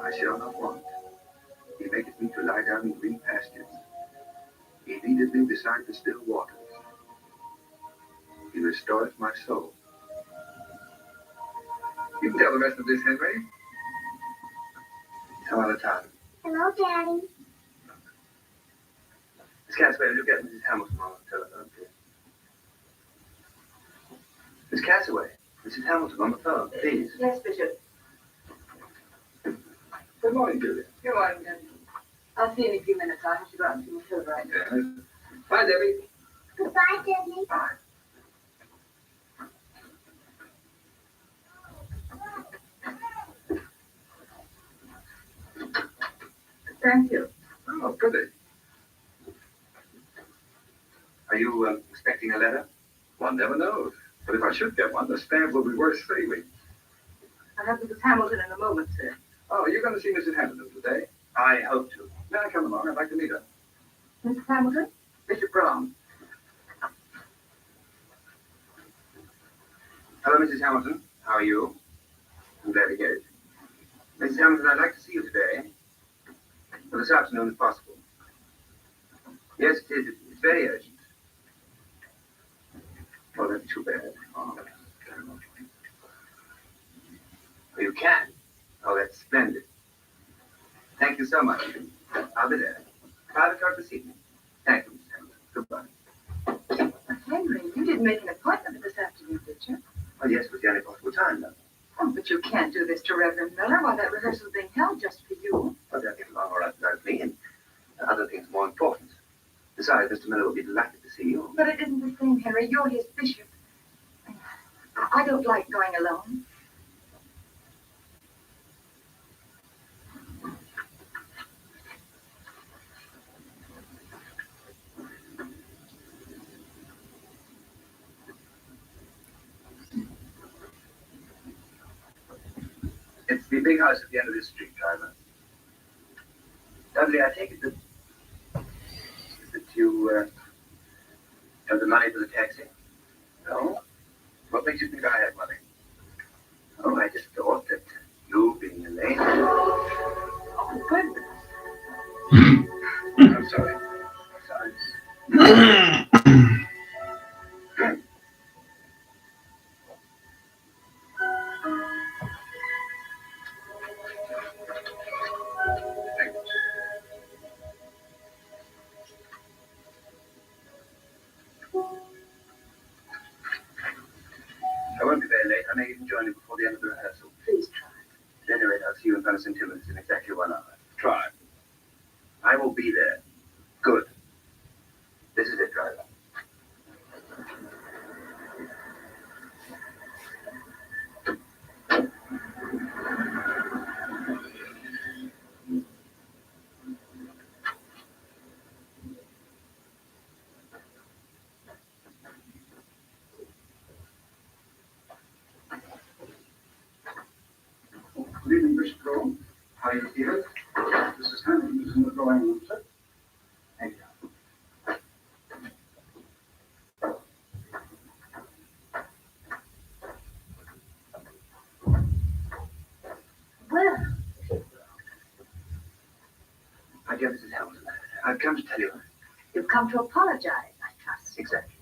I shall not want. He maketh me to lie down in green pastures. He leadeth me beside the still waters. He restoreth my soul." You can tell the rest of this, Henry. Some other time. Hello, Daddy. Miss Cassaway, will you get Mrs. Hamilton on the telephone, please? Miss Cassaway, Mrs. Hamilton on the phone, please. Yes, Bishop. Good morning, Julia. Good morning, Dudley. I'll see you in a few minutes. I have to go out and see my field right now. Yes. Bye, Debbie. Goodbye, Dudley. Bye. Thank you. Oh, goody. Are you expecting a letter? One never knows. But if I should get one, the stamp will be worth saving. I'll have Mrs. Hamilton in a moment, sir. Oh, you're going to see Mrs. Hamilton today? I hope to. May I come along? I'd like to meet her. Mrs. Hamilton? Bishop Brown. Hello, Mrs. Hamilton. How are you? I'm glad to hear it. Mrs. Hamilton, I'd like to see you today. Well, this afternoon, if possible. Yes, it is. It's very urgent. Oh, that's too bad. Oh, terrible. Oh, you can? Oh, that's splendid. Thank you so much. I'll be there. 5 o'clock this evening. Thank you, Mrs. Hamilton. Goodbye. Henry, you didn't make an appointment this afternoon, did you? Oh, yes, it was the only possible time, though. Oh, but you can't do this to Reverend Miller while that rehearsal's being held just for you. Well, they'll get along all right without me, and other things more important. Besides, Mr. Miller will be delighted to see you. But it isn't the same, Henry. You're his bishop. I don't like going alone. The big house at the end of this street, driver. Dudley, I take it that you have the money for the taxi? No. What makes you think I have money? Oh, I just thought that you being Elaine. Oh, goodness. I'm sorry. I won't be very late. I may even join you before the end of the rehearsal. Please try. At any rate, I'll see you in front of St. Timmins in exactly 1 hour. Try. I will be there. Good. This is it, driver. Good evening, Bishop Rowe. How are you, Peter? This is Henry. He's in the drawing room, sir. Thank you. Well, My dear Mrs. Hamilton, I've come to tell you. you've come to apologize, I trust. Exactly.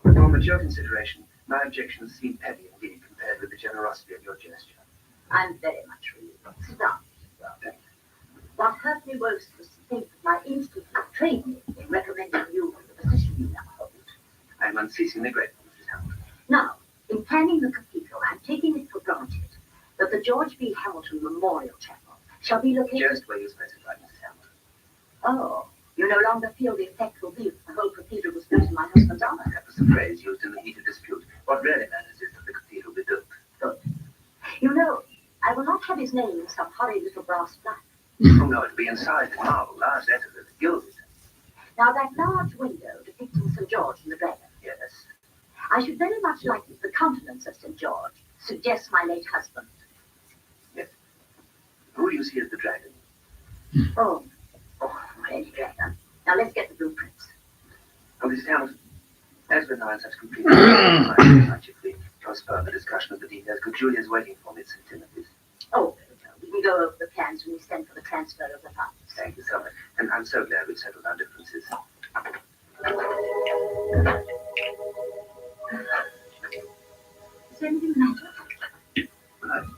For mature consideration, my objections seem petty indeed compared with the generosity of your gesture. I'm very much relieved. Sit down. Thank you. What hurt me most was to think that my instinct betrayed me in recommending you for the position you now hold. I am unceasingly grateful, Mrs. Hamilton. Now, in planning the cathedral, I'm taking it for granted that the George B. Hamilton Memorial Chapel shall be located... Just where you specified, Mrs. Hamilton. Oh, you no longer feel the effect will be if the whole cathedral was built in my husband's honor. That was the phrase used in the heat of dispute. What really matters is that the cathedral be built. Good. You know, I will not have his name in some horrid little brass plaque. Oh no, it'll be inside in marble, large letters that are gilded. Now, that large window depicting St. George and the dragon. Yes. I should very much like if the countenance of St. George suggests my late husband. Yes. Who do you see as the dragon? Oh, my lady dragon. Now, let's get the blueprints. Oh, Mrs. Hamilton, as we're now in such complete I should think postpone the discussion of the details, because Julia's waiting for me at St. Timothy's. Oh, we can go over the plans when we send for the transfer of the funds. Thank you so much. And I'm so glad we've settled our differences. Is there anything the matter?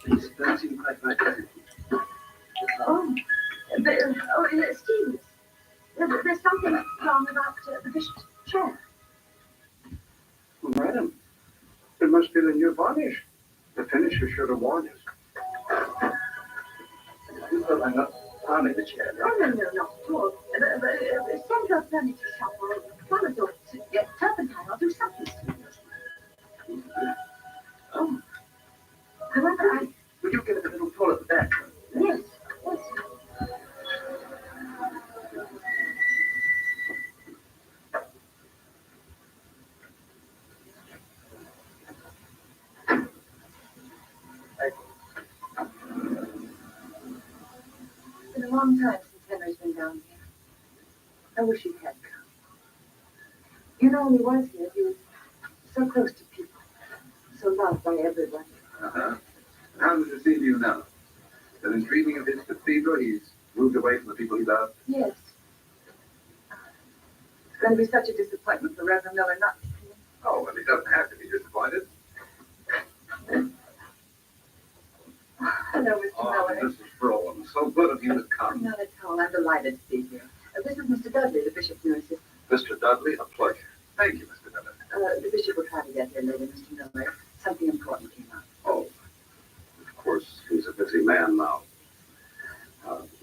Things don't seem quite right, does it? Stevens, there's something wrong about the bishop's chair. Well, madam, it must be the new varnish. The finisher should have warned us. You thought I'm not harming the chair, Oh, no? no, not at all. Send your furniture shop or one of your turpentine. I'll do something to it. Oh, however, Would you give it a little pull at the back? yes. It's been a long time since Henry's been down here. I wish he had come. You know, when he was here, he was so close to people, so loved by everybody. Uh-huh. How does it seem to you now? That in dreaming of his cathedral, he's moved away from the people he loved? Yes. It's going to be such a disappointment for Reverend Miller not to come in. Oh, well, he doesn't have to be disappointed. Hello, Mr. Oh, Miller. Mrs. Brolin, so good of you to come. Not at all. I'm delighted to be here. This is Mr. Dudley, the bishop's new assistant. Mr. Dudley, a pleasure. Thank you, Mr. Dudley. The bishop will try to get here later, Mr. Miller. Something important came up. Oh, of course, he's a busy man now.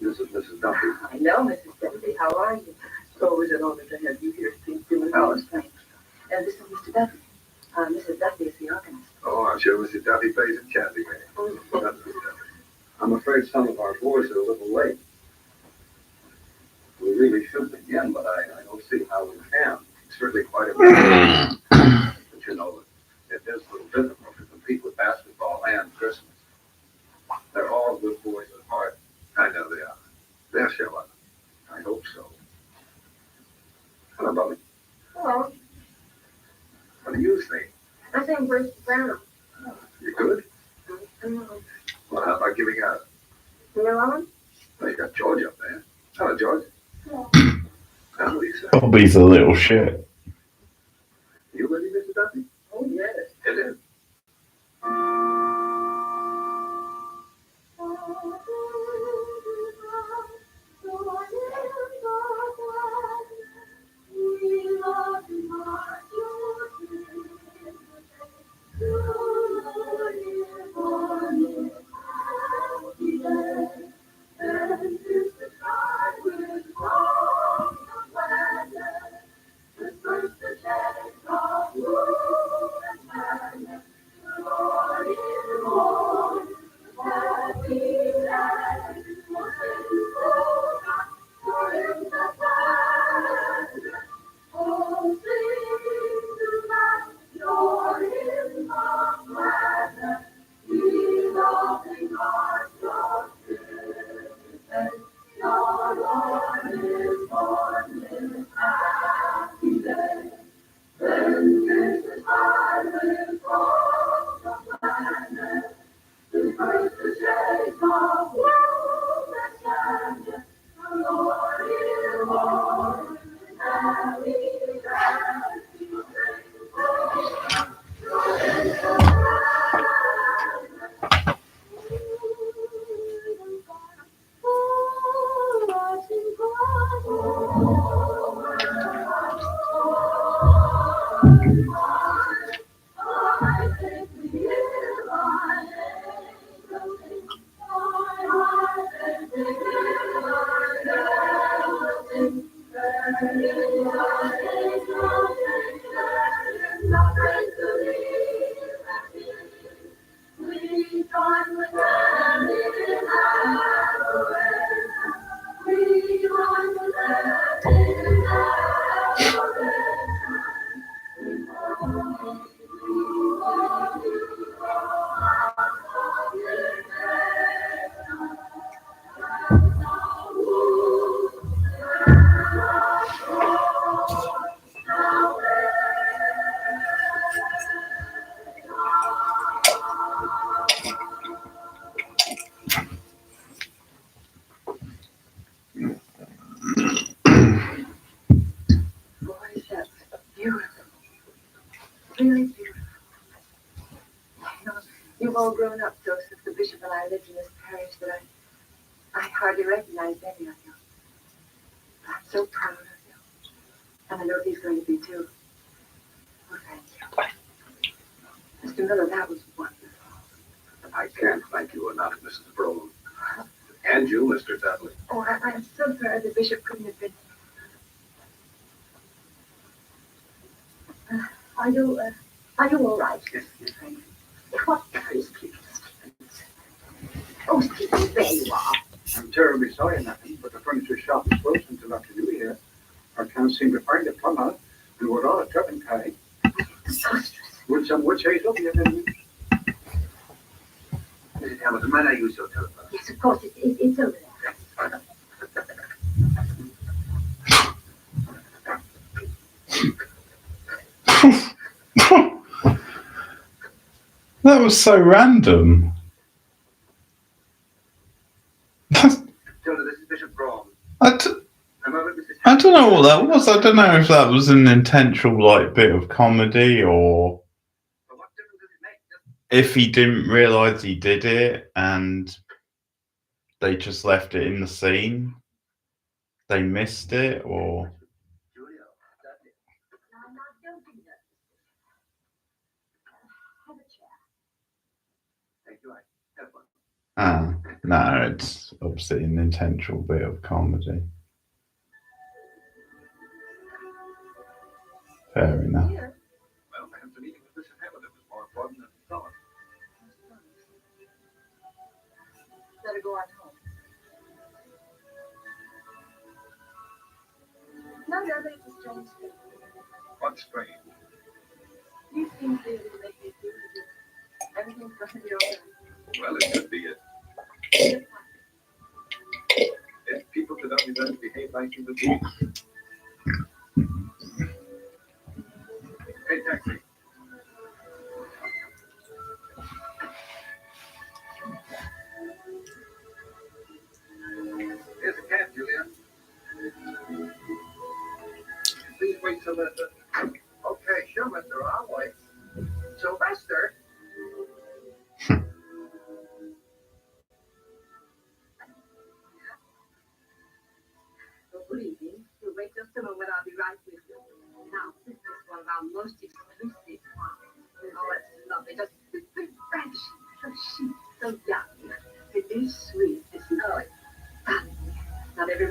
Mrs. Duffy. I know, Mrs. Dudley. How are you? It's always an honor to have you here. Please do it. Oh, thank you. This is Mr. Dudley. Mrs. Dudley is the organist. Oh, I'm sure Mr. Duffy plays a chanty man. I'm afraid some of our boys are a little late. We really should begin, but I don't see how we can. It's really quite a but you know, it is a little difficult to compete with basketball and Christmas. They're all good You good? No. Well, how about giving out? No, Alan? Well, you got George up there. Hello, George. No. Hello, Lisa. Bobby's a little shit. You ready, Mr. Dudley? Oh, yes. It is. Boy, that's beautiful. Really beautiful. You know, you've all grown up so since the bishop and I lived in this parish that I hardly recognize any of you. I'm so proud of you. And I know he's going to be too. Oh, thank you. Mr. Miller, that was wonderful. I can't thank you enough, Mrs. Brown. And you, Mr. Dudley. Oh, I'm so sorry the bishop couldn't have been. Are you all right? Yes, yes. Thank you. What is Stephen? Oh, Stephen, there you are. I'm terribly sorry, nothing, but the furniture shop is closed until after New Year. I can't seem to find a plumber, and we're all a turpentine. Would some witch hazel be of any use? Mrs. Hamilton, might I use your telephone? Yes, of course, it's over there. That was so random. Tilda, this is Bishop Braun. I don't know what that was. I don't know if that was an intentional bit of comedy or But what difference does it make? if he didn't realise he did it and they just left it in the scene. They missed it or... Julia, Dudley. I'm not joking, have a chair. Thank you, I have one. No, it's obviously an intentional bit of comedy. Fair enough. Here. Well, perhaps the meeting with Mrs. Hamilton was more important than we thought. Better go on home. No, Dudley, it's a strange thing. What's strange? You seem to make me feel as if everything's going to be all right. Well, it could be it. If people could only learn to behave like human beings. Hey, taxi.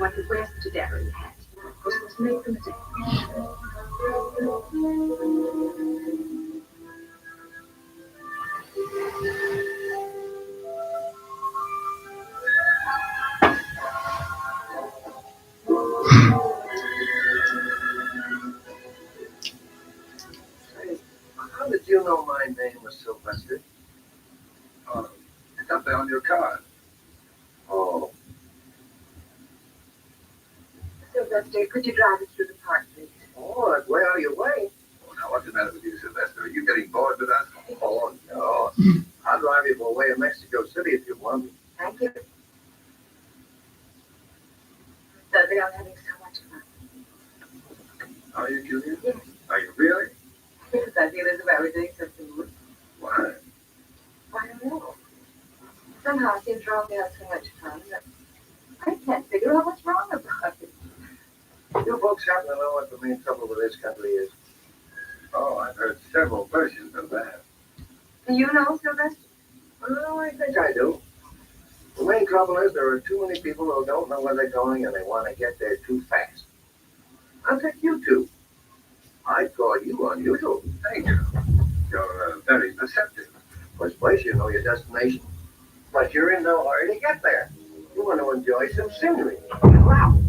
one who wears the Dudley hat. Christmas make them day. Hey, how did you know my name was Sylvester? It's up there on your card. Oh, Sylvester, could you drive us through the park, please? oh, that's way out of your way. Oh, now, what's the matter with you, Sylvester? Are you getting bored with us? Oh, no. I'll drive you for way of Mexico City if you want me. Thank you. Dudley, I'm having so much fun. Are you, Julia? Yes. Are you really? Yes, I feel as if I were doing something good. Why? I don't know. Somehow it seems wrong to have so much fun that I can't figure out what's wrong about it. You folks happen to know what the main trouble with this country is? Oh, I've heard several versions of that. Do you know, Sylvester? Well, I think I do. The main trouble is there are too many people who don't know where they're going and they want to get there too fast. I'll take you two. I'd call you unusual. Thank you. You're very perceptive. First place, you know your destination. But you're in no hurry to get there. You want to enjoy some scenery. Wow.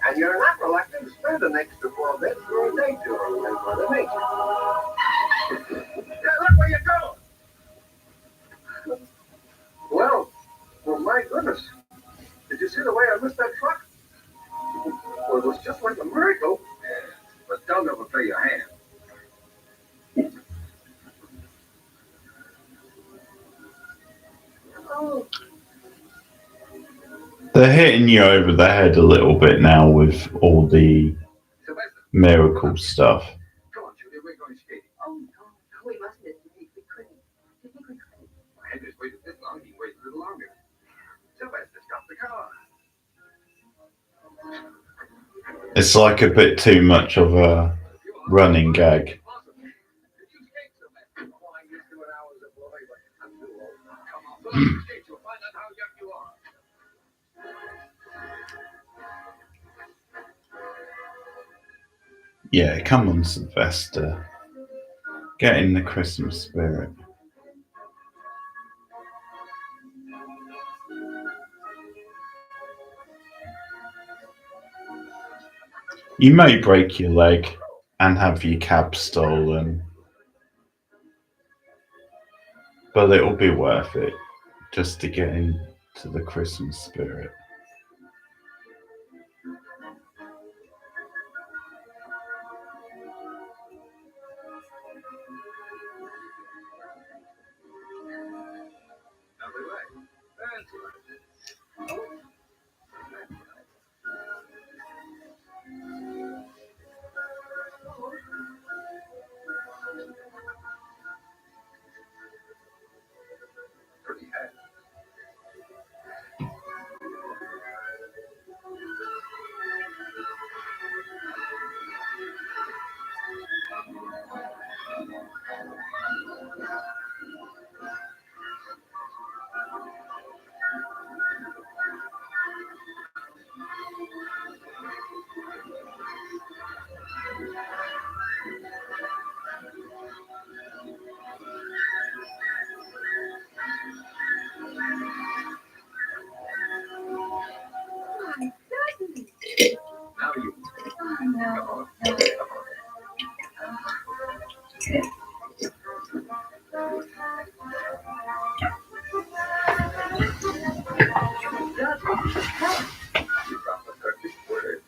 And you're not reluctant to spend an extra 4 minutes for a day tour in Mother Nature. Yeah, look where you're going. Well, my goodness. Did you see the way I missed that truck? Well, it was just like a miracle. Yeah, but don't overplay your hand. Oh, They're hitting you over the head a little bit now with all the Sylvester, miracle stuff. come on, Julia, we're going skating. Oh, no, we mustn't admit we couldn't. Do you think we could? Henry's waited this long, he can wait a little longer. Sylvester, stop the car. It's like a bit too much of a running gag. Awesome. Did you skate, Sylvester? Oh, I used to when I was a boy, but I'm too old. Come on, put on your skates, you'll find out how young you are. Yeah, come on, Sylvester. Get in the Christmas spirit. You may break your leg and have your cab stolen, but it'll be worth it just to get into the Christmas spirit. Now relax. That's right. Pretty hat. Now you. Come on. Come on. You got the perfect word.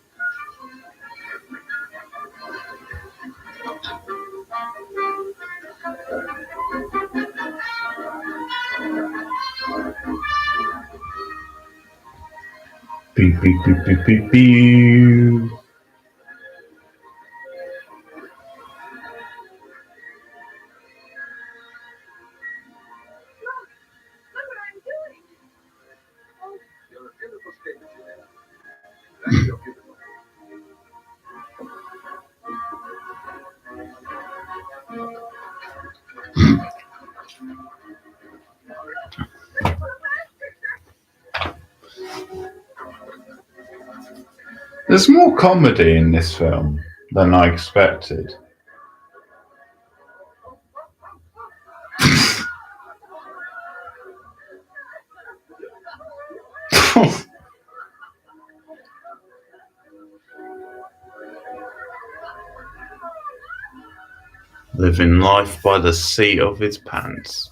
Beep, beep, beep, beep, beep, beep. Look what I'm doing. You're a beautiful skater, Julia. That's your beautiful. There's more comedy in this film than I expected. Living life by the seat of his pants.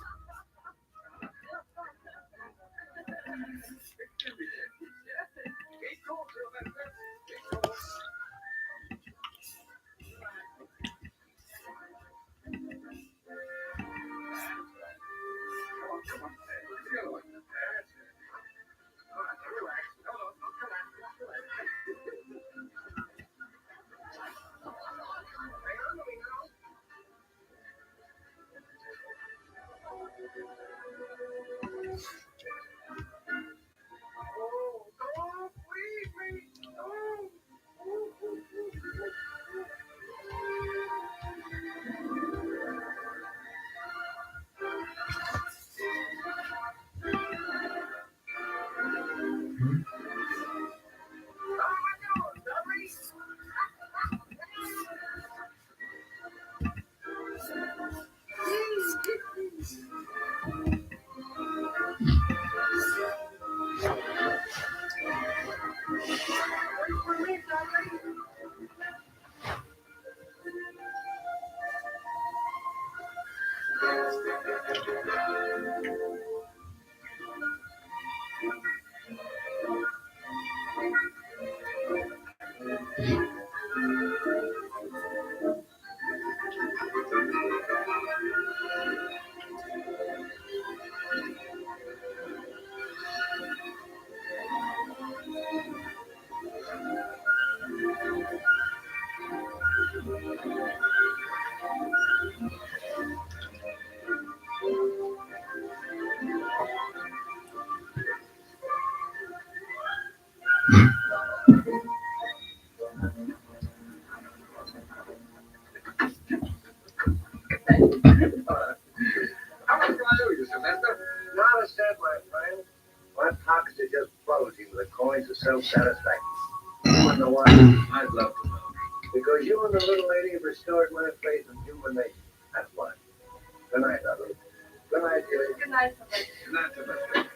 How much do I owe you, Sylvester? Not a cent, my friend. My pockets are just bulging with the coins of self-satisfaction. You wonder why? I'd love to know. Because you and the little lady have restored my faith in human nature. That's why. Good night, Dudley. Good night, dearie. Good night, Sylvester. Good night, Sylvester.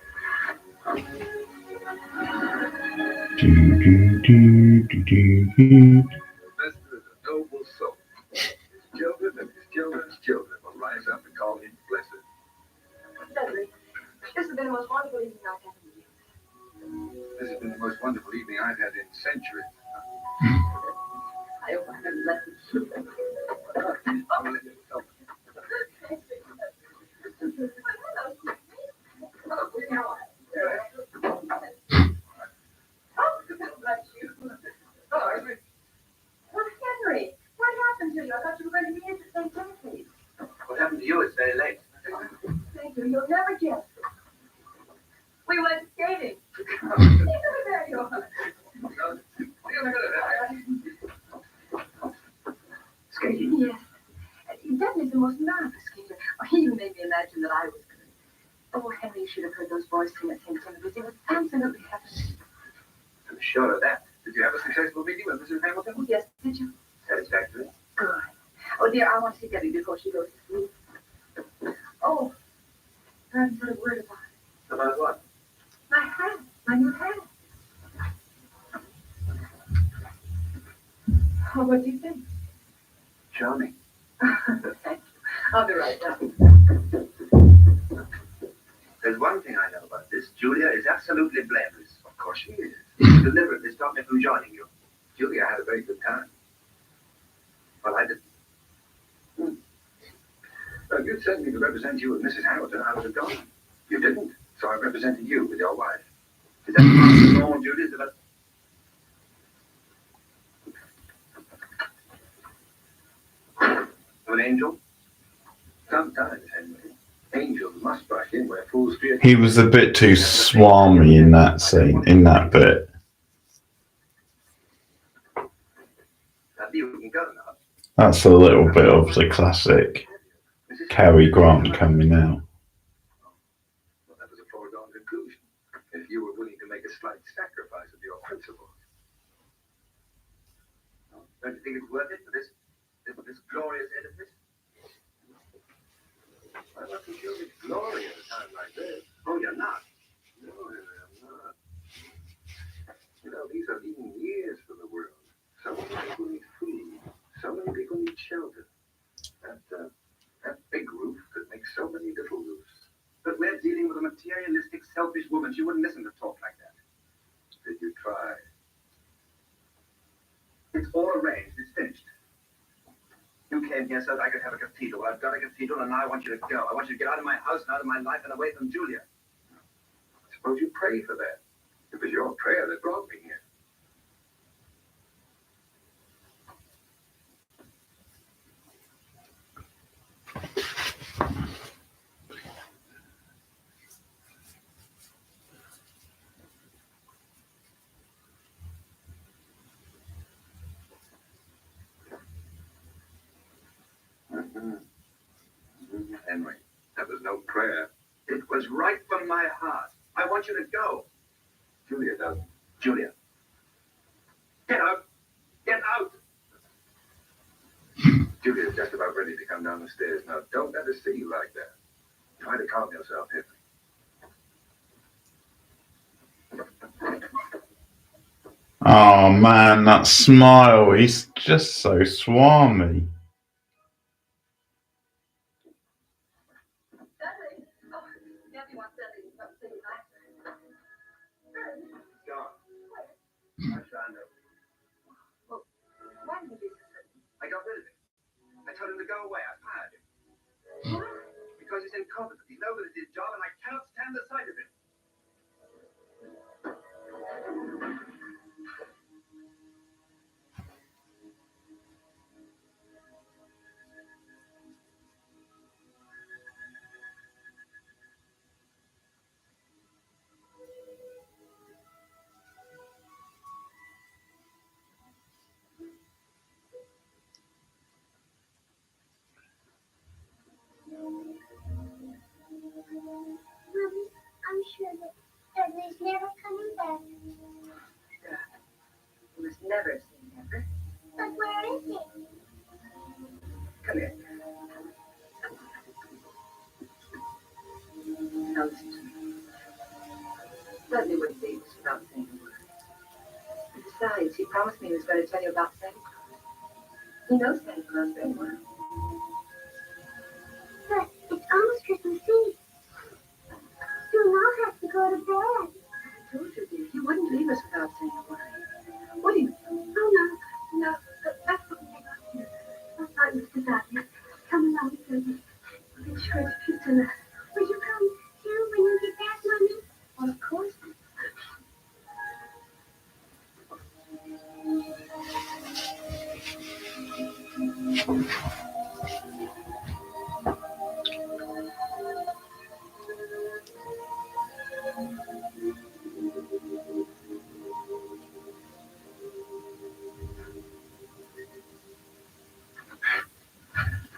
Sylvester is a noble soul. His children and his children's children will rise up and call him blessed. Dudley, this has been the most wonderful evening I've had in years. This has been the most wonderful evening I've had in centuries. I hope I haven't left you. Well, Henry, what happened to you? I thought you were going to be here to St. Timothy's. What happened to you? It's very late. Thank you. You'll never guess. We went skating. There you are. Skating? Yes. Dudley's the most marvelous skater. He even made me imagine that I was good. Oh, Henry, you should have heard those boys sing at St. Timothy's. It was absolutely heavenly. I'm sure of that. Did you have a successful meeting with Mrs. Hamilton? Oh, yes, did you? Satisfactory. Good. Oh, dear, I want to see Debbie before she goes to sleep. Oh, I haven't said a word about it. About what? My hat. My new hat. Oh, what do you think? Charming. Thank you. I'll be right back. There's one thing I know about this. Julia is absolutely blameless. Of course she is. She deliberately stopped me from joining you. Julia had a very good time. Well, I didn't. Well, if you'd sent me to represent you with Mrs. Hamilton, I would have gone. You didn't. So I represented you with your wife. Is that the normal duties of an angel? Sometimes, Henry, angels must rush in where fools fear. He was a bit too swarmy in that scene, in that bit. You can go now. That's a little bit of the classic Cary Grant coming out. Well, that was a foregone conclusion. If you were willing to make a slight sacrifice of your principles. Don't you think it's worth it for this glorious edifice? I'm not so sure it's glory at a time like this. Oh, you're not. No, I'm not. You know, these are lean years for the world. So many people need food. So many people need shelter. That big roof could make so many little roofs. But we're dealing with a materialistic, selfish woman. She wouldn't listen to talk like that. Did you try? It's all arranged. It's finished. You came here so that I could have a cathedral. I've got a cathedral, and now I want you to go. I want you to get out of my house and out of my life and away from Julia. Suppose you pray for that. It was your prayer that brought me here. Henry, That was no prayer. it was right from my heart. I want you to go. Julia doesn't. Julia. Get out. Get out. Julia's just about ready to come down the stairs. Now, don't let her see you like that. Try to calm yourself, Henry. Oh man, that smile, he's just so swarmy. Dudley. Oh, Debbie wants Dudley to come see you. John. How should I know? Why did you do this? I got rid of him. I told him to go away. I fired him. Why? Because he's incompetent. He's no good at his job, and I cannot stand the sight of him. Mommy, I'm sure that Dudley's never coming back. You must never say never. But where is he? Come here. Now listen to me. Dudley wouldn't leave us without saying a word. Besides, he promised me he was going to tell you about Santa Claus. He knows Santa Claus very well. But it's almost Christmas Eve. Soon I'll have to go to bed. I told you, dear, he wouldn't leave us without saying a word. Would he? Oh, no, that's okay. I'll find Mr. Dudley. Come along, Susan. Be sure to keep to us. Will you come too when you get back, Mommy? Well, of course.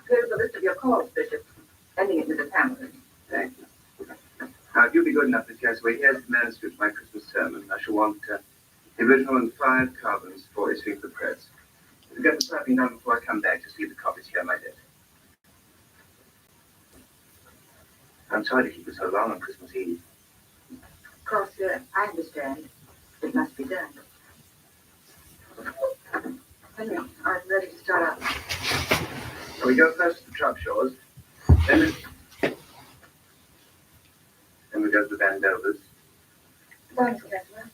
Here's a list of your calls, Bishop. Ending it with a Pamela. Thank you. Now, if you'll be good enough to Casway, here's the manuscript of my Christmas sermon. I shall want the original and 5 carbons for issuing the press. If you get the typing done before I come back, just leave the copies here at my desk. I'm sorry to keep you so long on Christmas Eve. Of course, I understand. It must be done. Henry, I'm ready to start out. So we go first to the Trubshaws, then we go to the Vandovers. Bye, Mr. Kessler.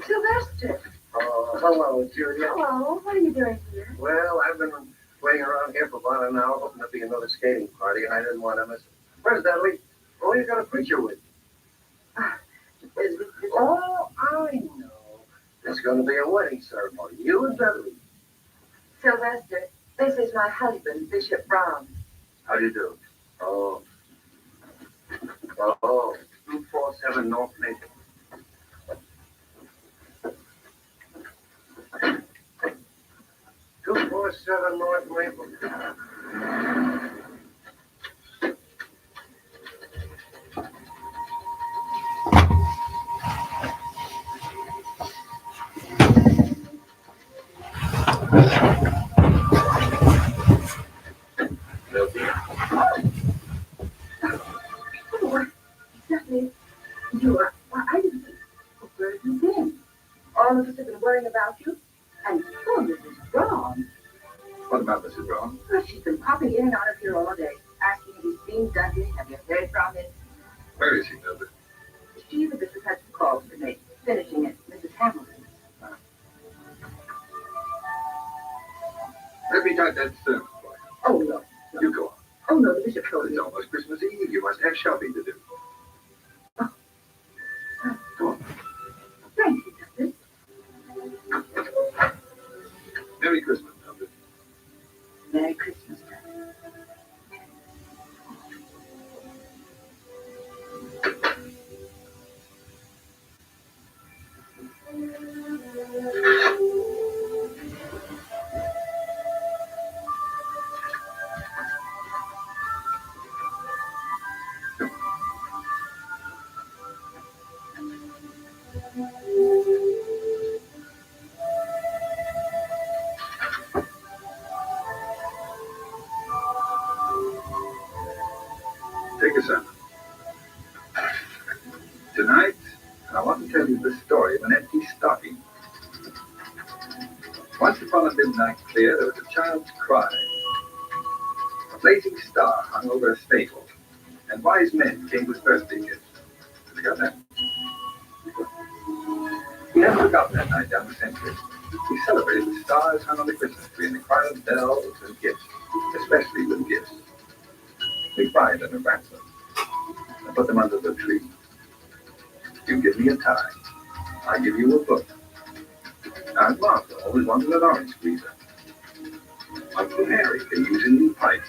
Sylvester. Oh, hello, Julia. Hello, what are you doing here? Well, I've been waiting around here for about an hour, hoping there'd be another skating party, and I didn't want to miss it. Where's Dudley? Oh, you got a preacher with you. Oh, I know. There's going to be a wedding ceremony. You and Dudley. Sylvester, this is my husband, Bishop Brown. How do you do? Oh. 247 North Maple. North Maple. Oh, Dudley, you are. Well, I didn't. Where have you been? All of us have been worrying about you. And poor Mrs. Brown. What about Mrs. Brown? Well, she's been popping in and out of here all day, asking if you've seen Dudley. Have you heard from him? Where is he, Dudley? She the bishop had some calls to make, finishing at Mrs. Hamilton's. Let me type that sermon for you. Oh, no. You go on. Oh, no, the bishop told It's me. almost Christmas Eve. You must have shopping to do. Go on. Thank you, Dudley. Merry Christmas, Dudley. Merry Christmas, Dudley. Take a sermon. Tonight, I want to tell you the story of an empty stocking. Once upon a midnight clear, there was a child's cry. A blazing star hung over a stable, and wise men came with birthday gifts. Have you got that? We haven't forgotten that night down the century. We celebrated the stars hung on the Christmas tree and the cry of bells and gifts, especially with gifts. We cried and wrapped them and put them under the tree. You give me a tie, I give you a book. Aunt Martha always wanted an orange squeezer. Uncle Harry can use a new pipe.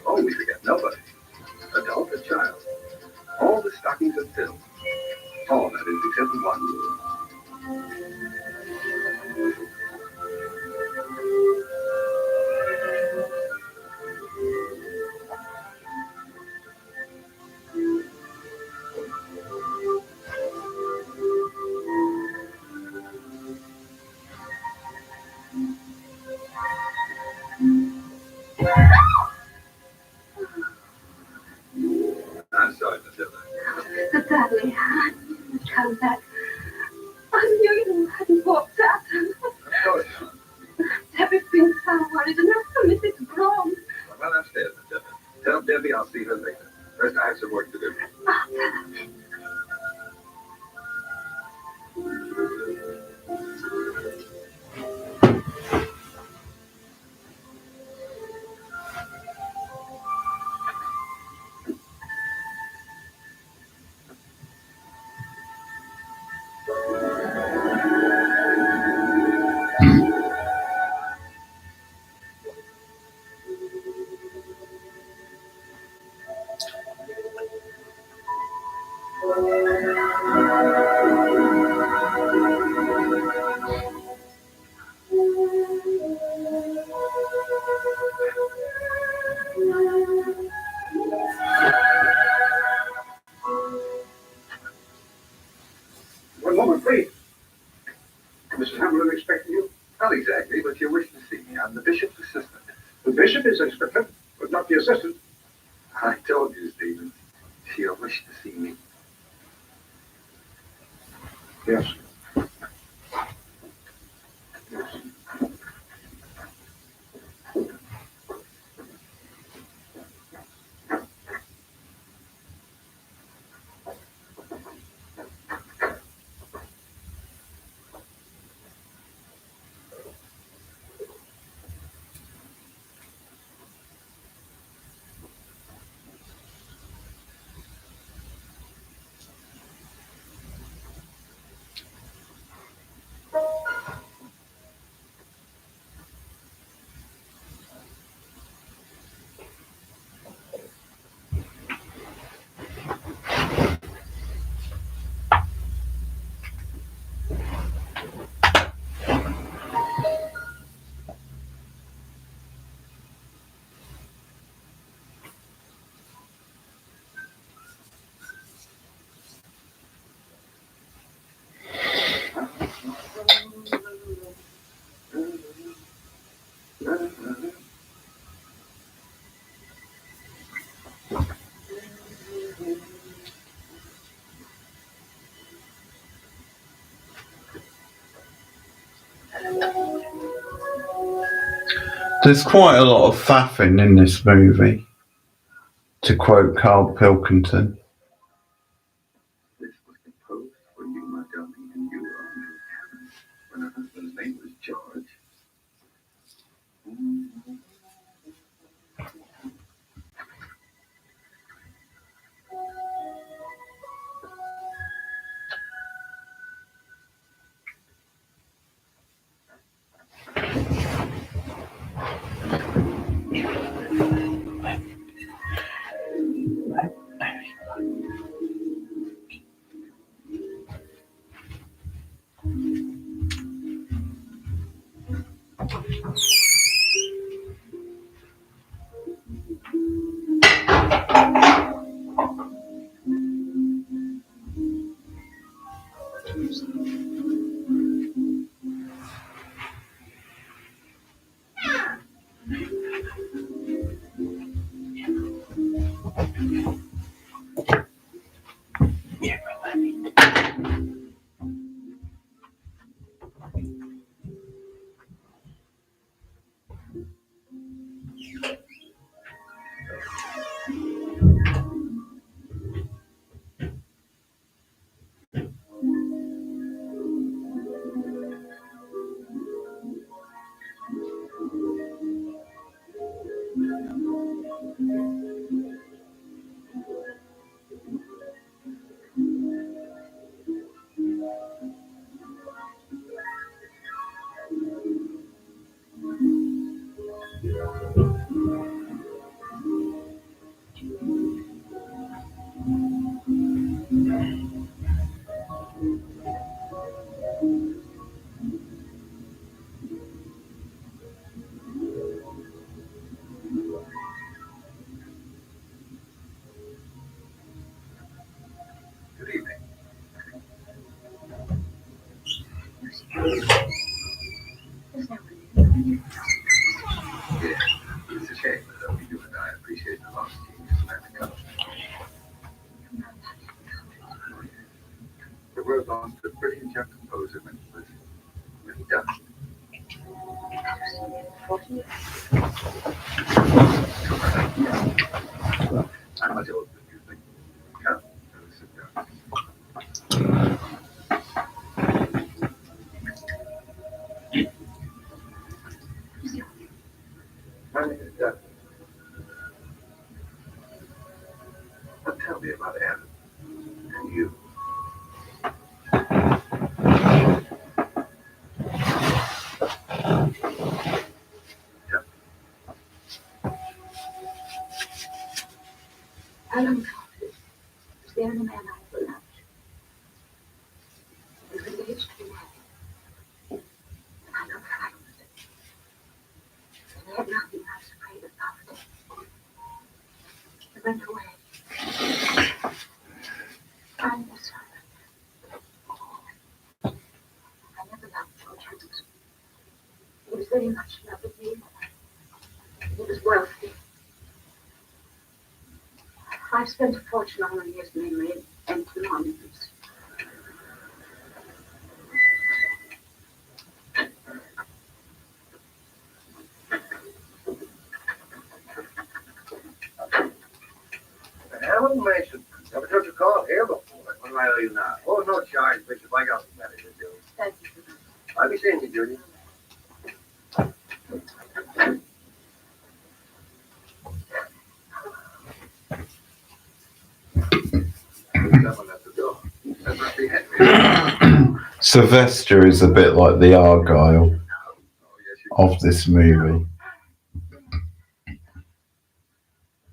Oh, we forget nobody. Adult or child. All the stockings are filled. All that is except one. I'm sorry, Matilda. Mr. Dudley, come back. I knew you hadn't walked out. Of course not. Debbie's been so worried, and that's for Mrs. Brown. Well, upstairs, Matilda. Tell Debbie I'll see her later. First, I have some work to do. One moment, please. Mrs. Hamilton expecting you? Not exactly, but you wish to see me. I'm the bishop's assistant. The bishop is expected, but not the assistant. I told you, Stevens. She'll wish to see me. Yes. There's quite a lot of faffing in this movie, to quote Carl Pilkington. This was composed for you, my darling, and you were on your cabin when her husband's name was George. Good evening. Yeah, it's a shame that only you and I appreciate the lost genius of America. The world lost a brilliant young composer when he died. I'm much older than you think. Come, sit down. My name is Dudley. Now tell me about Adam and you. Alan was the only man I ever loved. We were engaged to be married. And I got frightened. And I had nothing I was afraid of poverty. I went away. I was I never loved George Hudson. He was very much in love with me. He was wealthy. I've spent a fortune on his memory and empty monuments. Alan Mason, never took a call here before. What do I owe you now? Oh, no charge, Bishop. I got some better to do. Thank you. I'll be seeing you, Judy. Someone at the door. That must be Henry. Sylvester is a bit like the Argyle Oh, yes, you of this movie.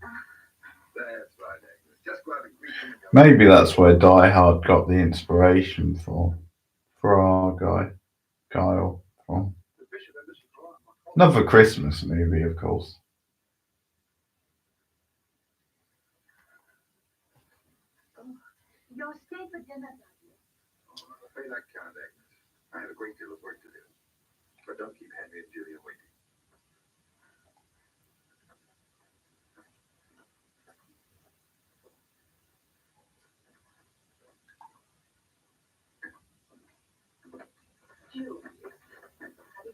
That's right, Agnes. Just go out and greet them. Maybe that's where Die Hard got the inspiration for Argyle from. The bishop and Mrs. Brown. Another Christmas movie, of course. You're staying for dinner, Dudley. Oh, I'm afraid I can't, Agnes. I have a great deal of work to do. But don't keep Henry and Julia waiting. Julie, have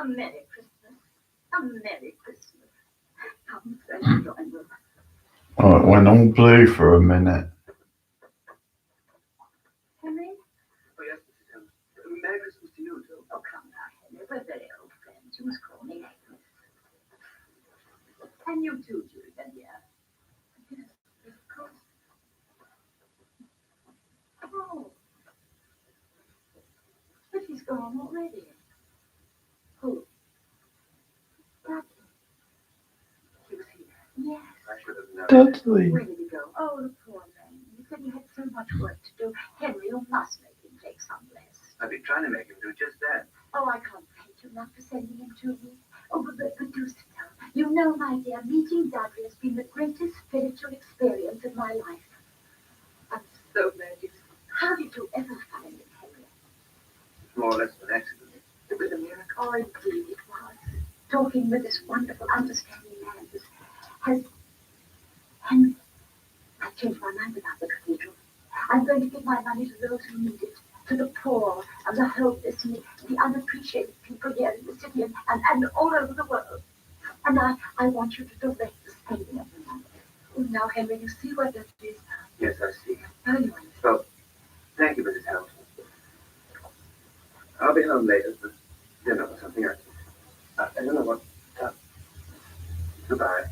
Merry Christmas. A Merry Christmas. Come, friend, join them. Oh, it went all blue for a minute. Henry? Oh, yes, Mrs. Helms. Merry Christmas to you, too. Oh, come now, Henry. We're very old friends. You must call me Agnes. And you too, Julia, dear. Yes, of course. Oh. But he's gone already. Who? Dudley. He was here. Yes. I should have known. Dudley. Where did he go? Oh, the poor man. He said he had so much work to do. Henry, you must make him take some rest. I've been trying to make him do just that. Oh, I can't thank you enough for sending him to me. Oh, but do sit down. You know, my dear, meeting Dudley has been the greatest spiritual experience of my life. I'm so glad you. How did you ever find it, Henry? More or less of an accident. It was a miracle. Oh, indeed it was. Talking with this wonderful, understanding man has Henry. I've changed my mind about the cathedral. I'm going to give my money to those who need it, to the poor and the hopeless and the unappreciated people here in the city and all over the world. And I want you to direct the spending of the money. Oh, now, Henry, you see what that is now. Yes, I see. Now you understand. Well, thank you, Mrs. Helms. I'll be home later for dinner or something. I don't know what. Goodbye.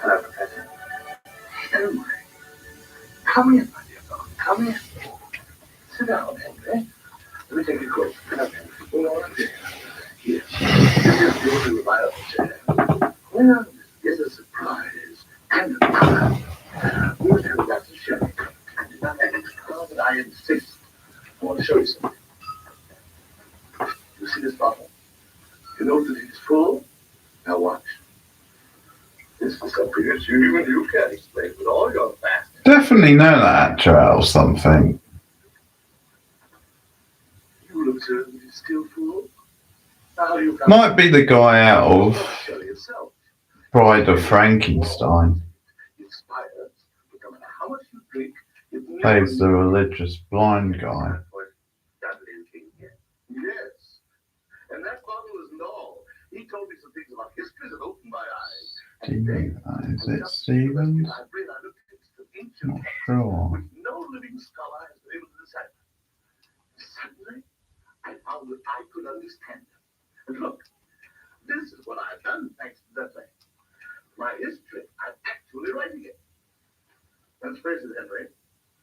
Hello, Professor. Oh, my. Come in, my dear fellow. Come in. Sit down, Henry. Let me take your coat. Come in. Oh, dear. Here. This is your little violin chair. Well, this is a surprise. And a crown. We'll have a glass of sherry. And another extra, but I insist. I want to show you something. You see this bottle? You know that it's full? Now watch. This is something that you and you can't explain with all your vast. Definitely know that actor or something. You'll observe that it's still full. Now you can Might be the guy out of show yourself. Bride of Frankenstein. Inspired, but no matter how much you drink, it Plays the religious blind guy. Dudley King here. Yes. And that bottle isn't all. He told me some things about history that opened my eyes. Is it Stevens? I looked into some ancient Not texts sure. which no living scholar has been able to decipher. Suddenly, I found that I could understand them. And look, this is what I've done thanks to that thing. My history, I'm actually writing it. Let's face it, Henry.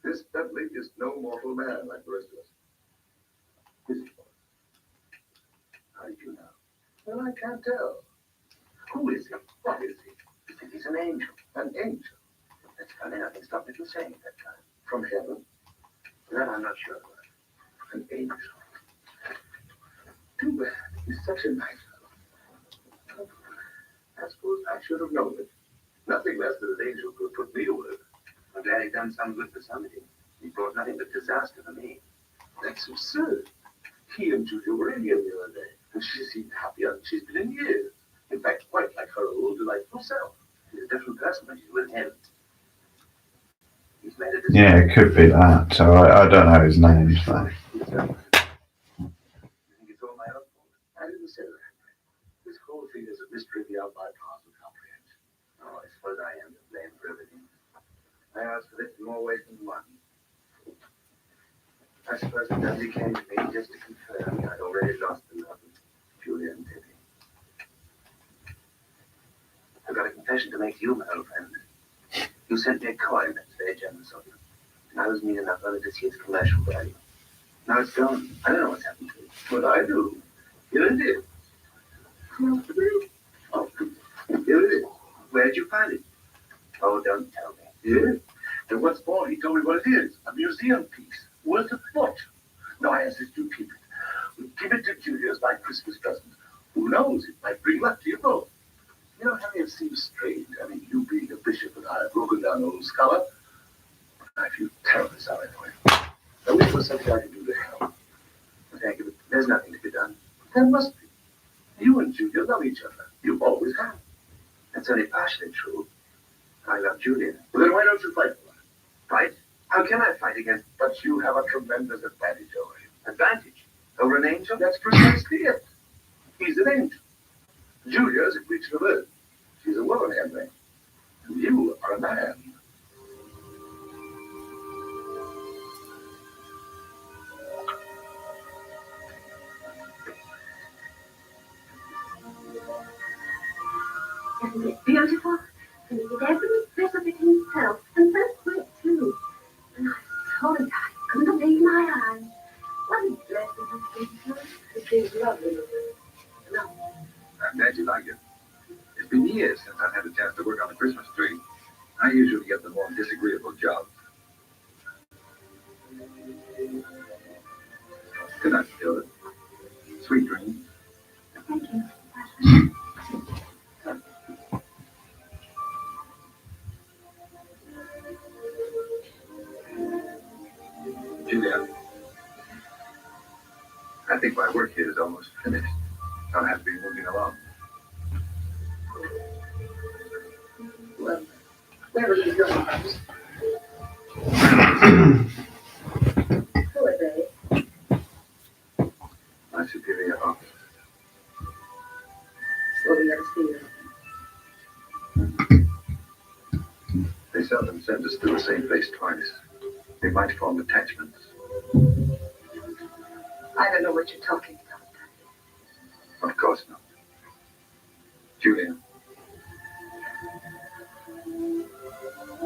This Dudley is no mortal man like the rest of us. Is he? How did you know? Well, I can't tell. Who is he? What is he? You think he's an angel? An angel That's funny. Nothing stopped me from saying it that time. from heaven? That I'm not sure of. An angel. Too bad. He's such a nice fellow. I suppose I should have known it. Nothing less than an angel could put me to work. I'm glad he done some good for somebody. He brought nothing but disaster for me. That's absurd. He and Julia were in here the other day, and she seemed happier than she's been in years. In fact, quite like her old delightful self. He's a different person when she's with him. He's made a decision. Yeah, it could be that. So I don't know his name. So. You think it's all my own fault? I didn't say that. This whole thing is a mystery beyond my powers of comprehension. Oh, I suppose I am to blame for everything. I asked for this in more ways than one. I suppose that Dudley came to me just to confirm I'd already lost the love of Julia and Tibby. I've got a confession to make to you, my old friend. You sent me a coin that's very generous of you. And I was neat enough only to see its commercial value. Now it's gone. I don't know what's happened to it. But I do. Here it is. Oh, here it is. Where'd you find it? Oh, don't tell me. Yes. And what's more, he told me what it is. A museum piece. Worth a fortune. No, I insist you keep it. Give it to Julia as my Christmas present. Who knows? It might bring luck to you both. You know, Harry, it seems strange. I mean, you being a bishop and I a broken down old scholar. I feel terribly sorry for you. I wish there was something I could do to help. Thank you, but there's nothing to be done. There must be. You and Julia love each other. You always have. That's only partially true. I love Julia. Well, then why don't you fight for her? Fight? How can I fight against? But you have a tremendous advantage over him. Advantage? Over an angel? That's precisely it. He's an angel. Julia's a creature of earth. She's a woman, Henry. And you are a man. Isn't it beautiful? And he did every bit of it himself, and so quick too. And I told him I couldn't believe my eyes. What a blessing has been to us. It seems lovely. No. I'm glad you like it. It's been years since I've had a chance to work on a Christmas tree. I usually get the more disagreeable jobs. Good night, Matilda. Sweet dreams. Thank you. Julia, I think my work here is almost finished. I'll have to be moving along. Well, where will you go? Who are they? My superior officer. Will we ever see them? They seldom send us to the same place twice. They might form attachments. I don't know what you're talking about. Of course not. Julia,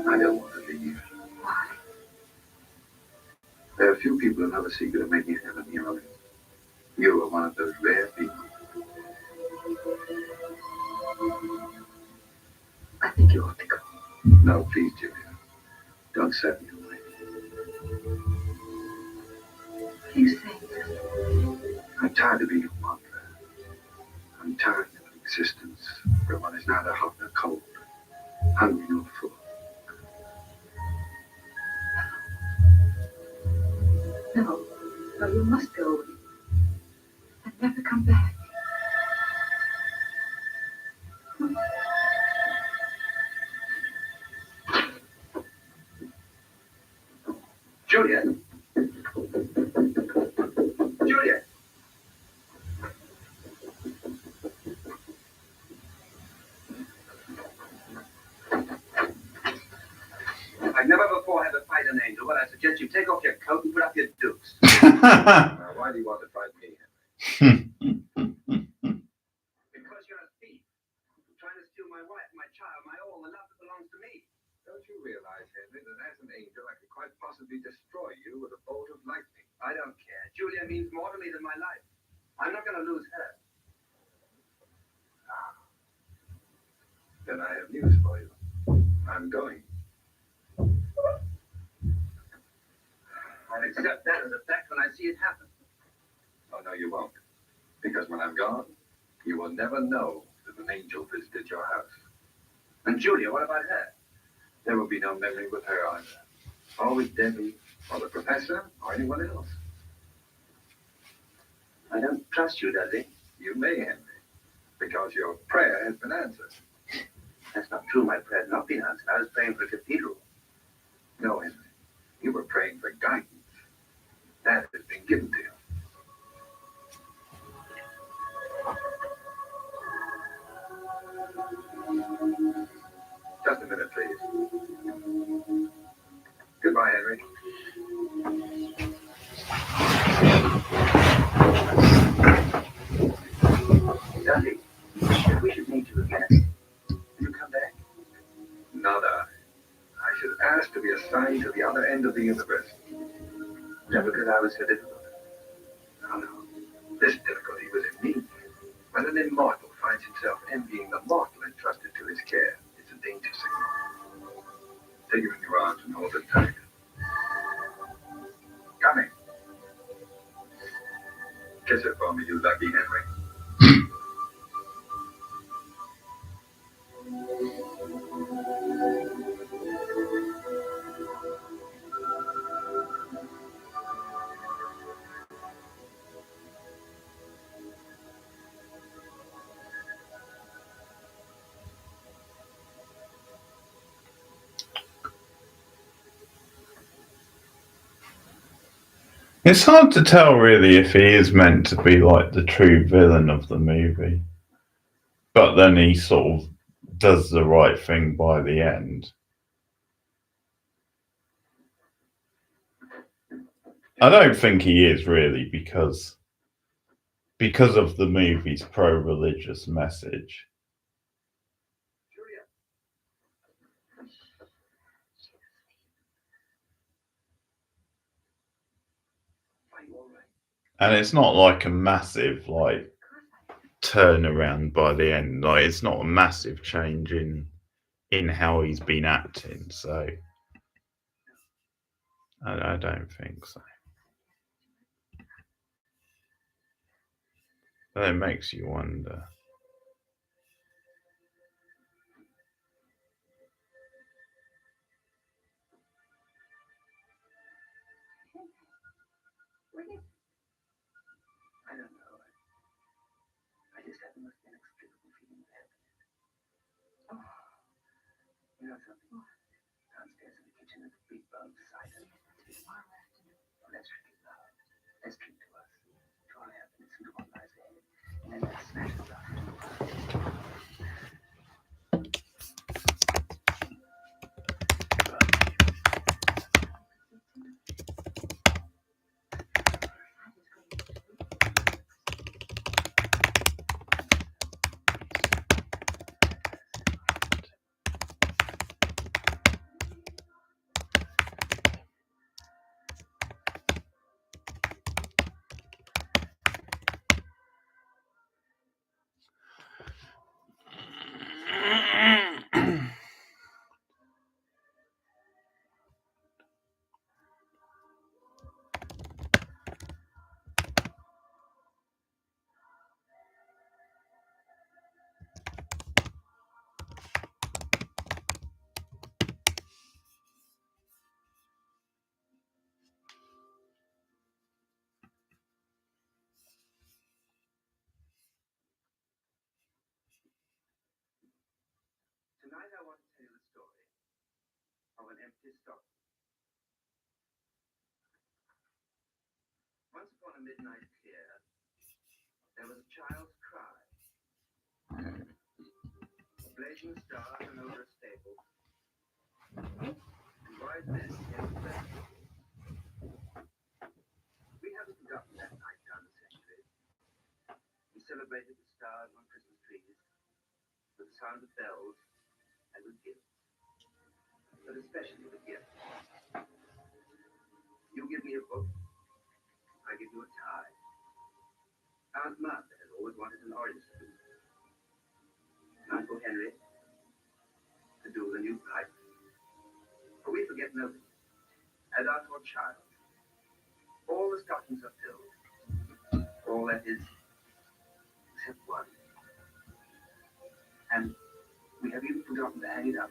I don't want to leave. Why? There are few people who know the secret of making heaven here on earth. You are one of those rare people. I think you ought to go. No, please, Julia. Don't set me away. You say this. I'm tired of being a wanderer. I'm tired of an existence where one is neither hot nor cold, hungry nor full. No. No, you must go. And never come back. Julia! Julia! I've never before had to fight an angel, but I suggest you take off your coat and put up your dukes. Why do you want to fight me, Henry? Because you're a thief. Trying to steal my wife, my child, my all, the love that belongs to me. Don't you realize, Henry, that as an angel I could quite possibly destroy you with a bolt of lightning? I don't care. Julia means more to me than my life. I'm not going to lose her. Then I have news for you. I'm going. I'll accept that as a fact when I see it happen. Oh, no, you won't. Because when I'm gone, you will never know that an angel visited your house. And Julia, what about her? There will be no memory with her either. Or with Debbie, or the professor, or anyone else. I don't trust you, Dudley. You may, Henry, because your prayer has been answered. That's not true. My prayer has not been answered. I was praying for a cathedral. No, Henry. You were praying for guidance. That has been given to you. Just a minute, please. Goodbye, Henry. Dudley, we should meet you again. Will you come back? Not I. I should ask to be assigned to the other end of the universe. Never because I was so difficult. No, no. an immortal finds himself envying the mortal entrusted to his care, it's a danger signal. Take him in your arms and hold it tight. Coming. Kiss it for me, you lucky Henry. It's hard to tell really if he is meant to be like the true villain of the movie, but then he sort of does the right thing by the end. I don't think he is really because of the movie's pro-religious message. And it's not like a massive like turnaround by the end. Like it's not a massive change in how he's been acting. So I don't think so. But it makes you wonder. I don't know. I just have the most inexplicable feeling of happiness. Oh, you know something? Downstairs in the kitchen is a big bowl of cider. Let's drink it now. Let's drink to us, to our happiness and to what lies ahead. And then let's smash the glass. Tonight I want to tell you the story of an empty stocking. Once upon a midnight clear, there was a child's cry. A blazing star hung over a stable. And wise men came to bless it. We haven't forgotten that night down the century. We celebrated the stars on Christmas trees with the sound of bells and with gifts. But especially with gifts. You give me a book, I give you a tie. Aunt Martha has always wanted an orange suit. Uncle Henry to do the new pipe. But we forget nothing. As our poor child, all the stockings are filled. All that is, except one. And we have even forgotten to hang it up.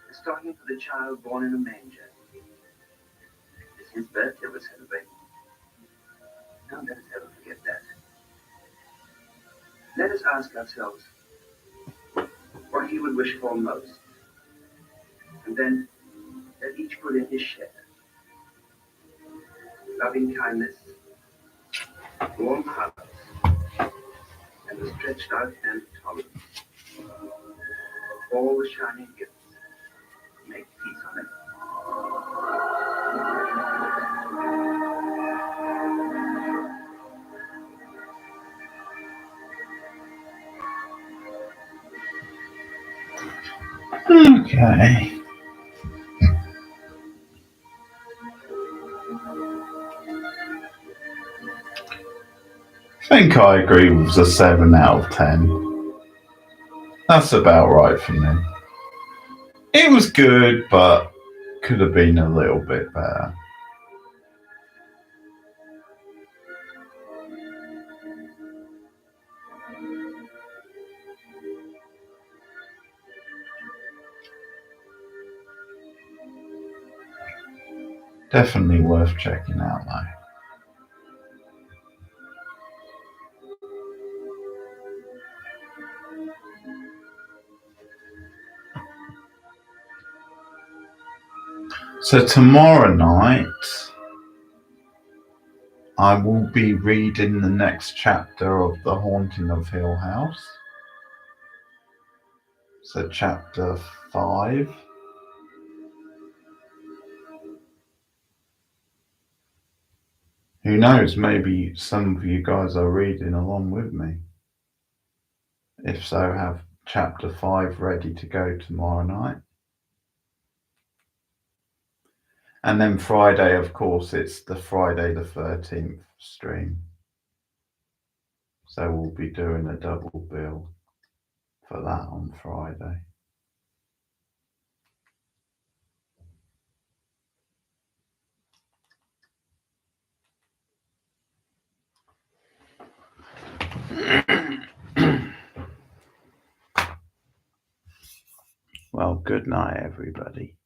The stocking for the child born in a manger. It's his birthday we're celebrating. Don't let us ever forget that. Let us ask ourselves what he would wish for most. And then let each put in his share. Loving kindness, warm hearts, and the stretched out hand of tolerance. All the shining gifts make peace on earth. Okay. I think I agree with the 7 out of 10. That's about right for me. It was good, but could have been a little bit better. Definitely worth checking out though. So tomorrow night, I will be reading the next chapter of The Haunting of Hill House. So chapter 5. Who knows, maybe some of you guys are reading along with me. If so, have chapter 5 ready to go tomorrow night. And then Friday, of course, it's the Friday the 13th stream. So we'll be doing a double bill for that on Friday. Well, good night, everybody.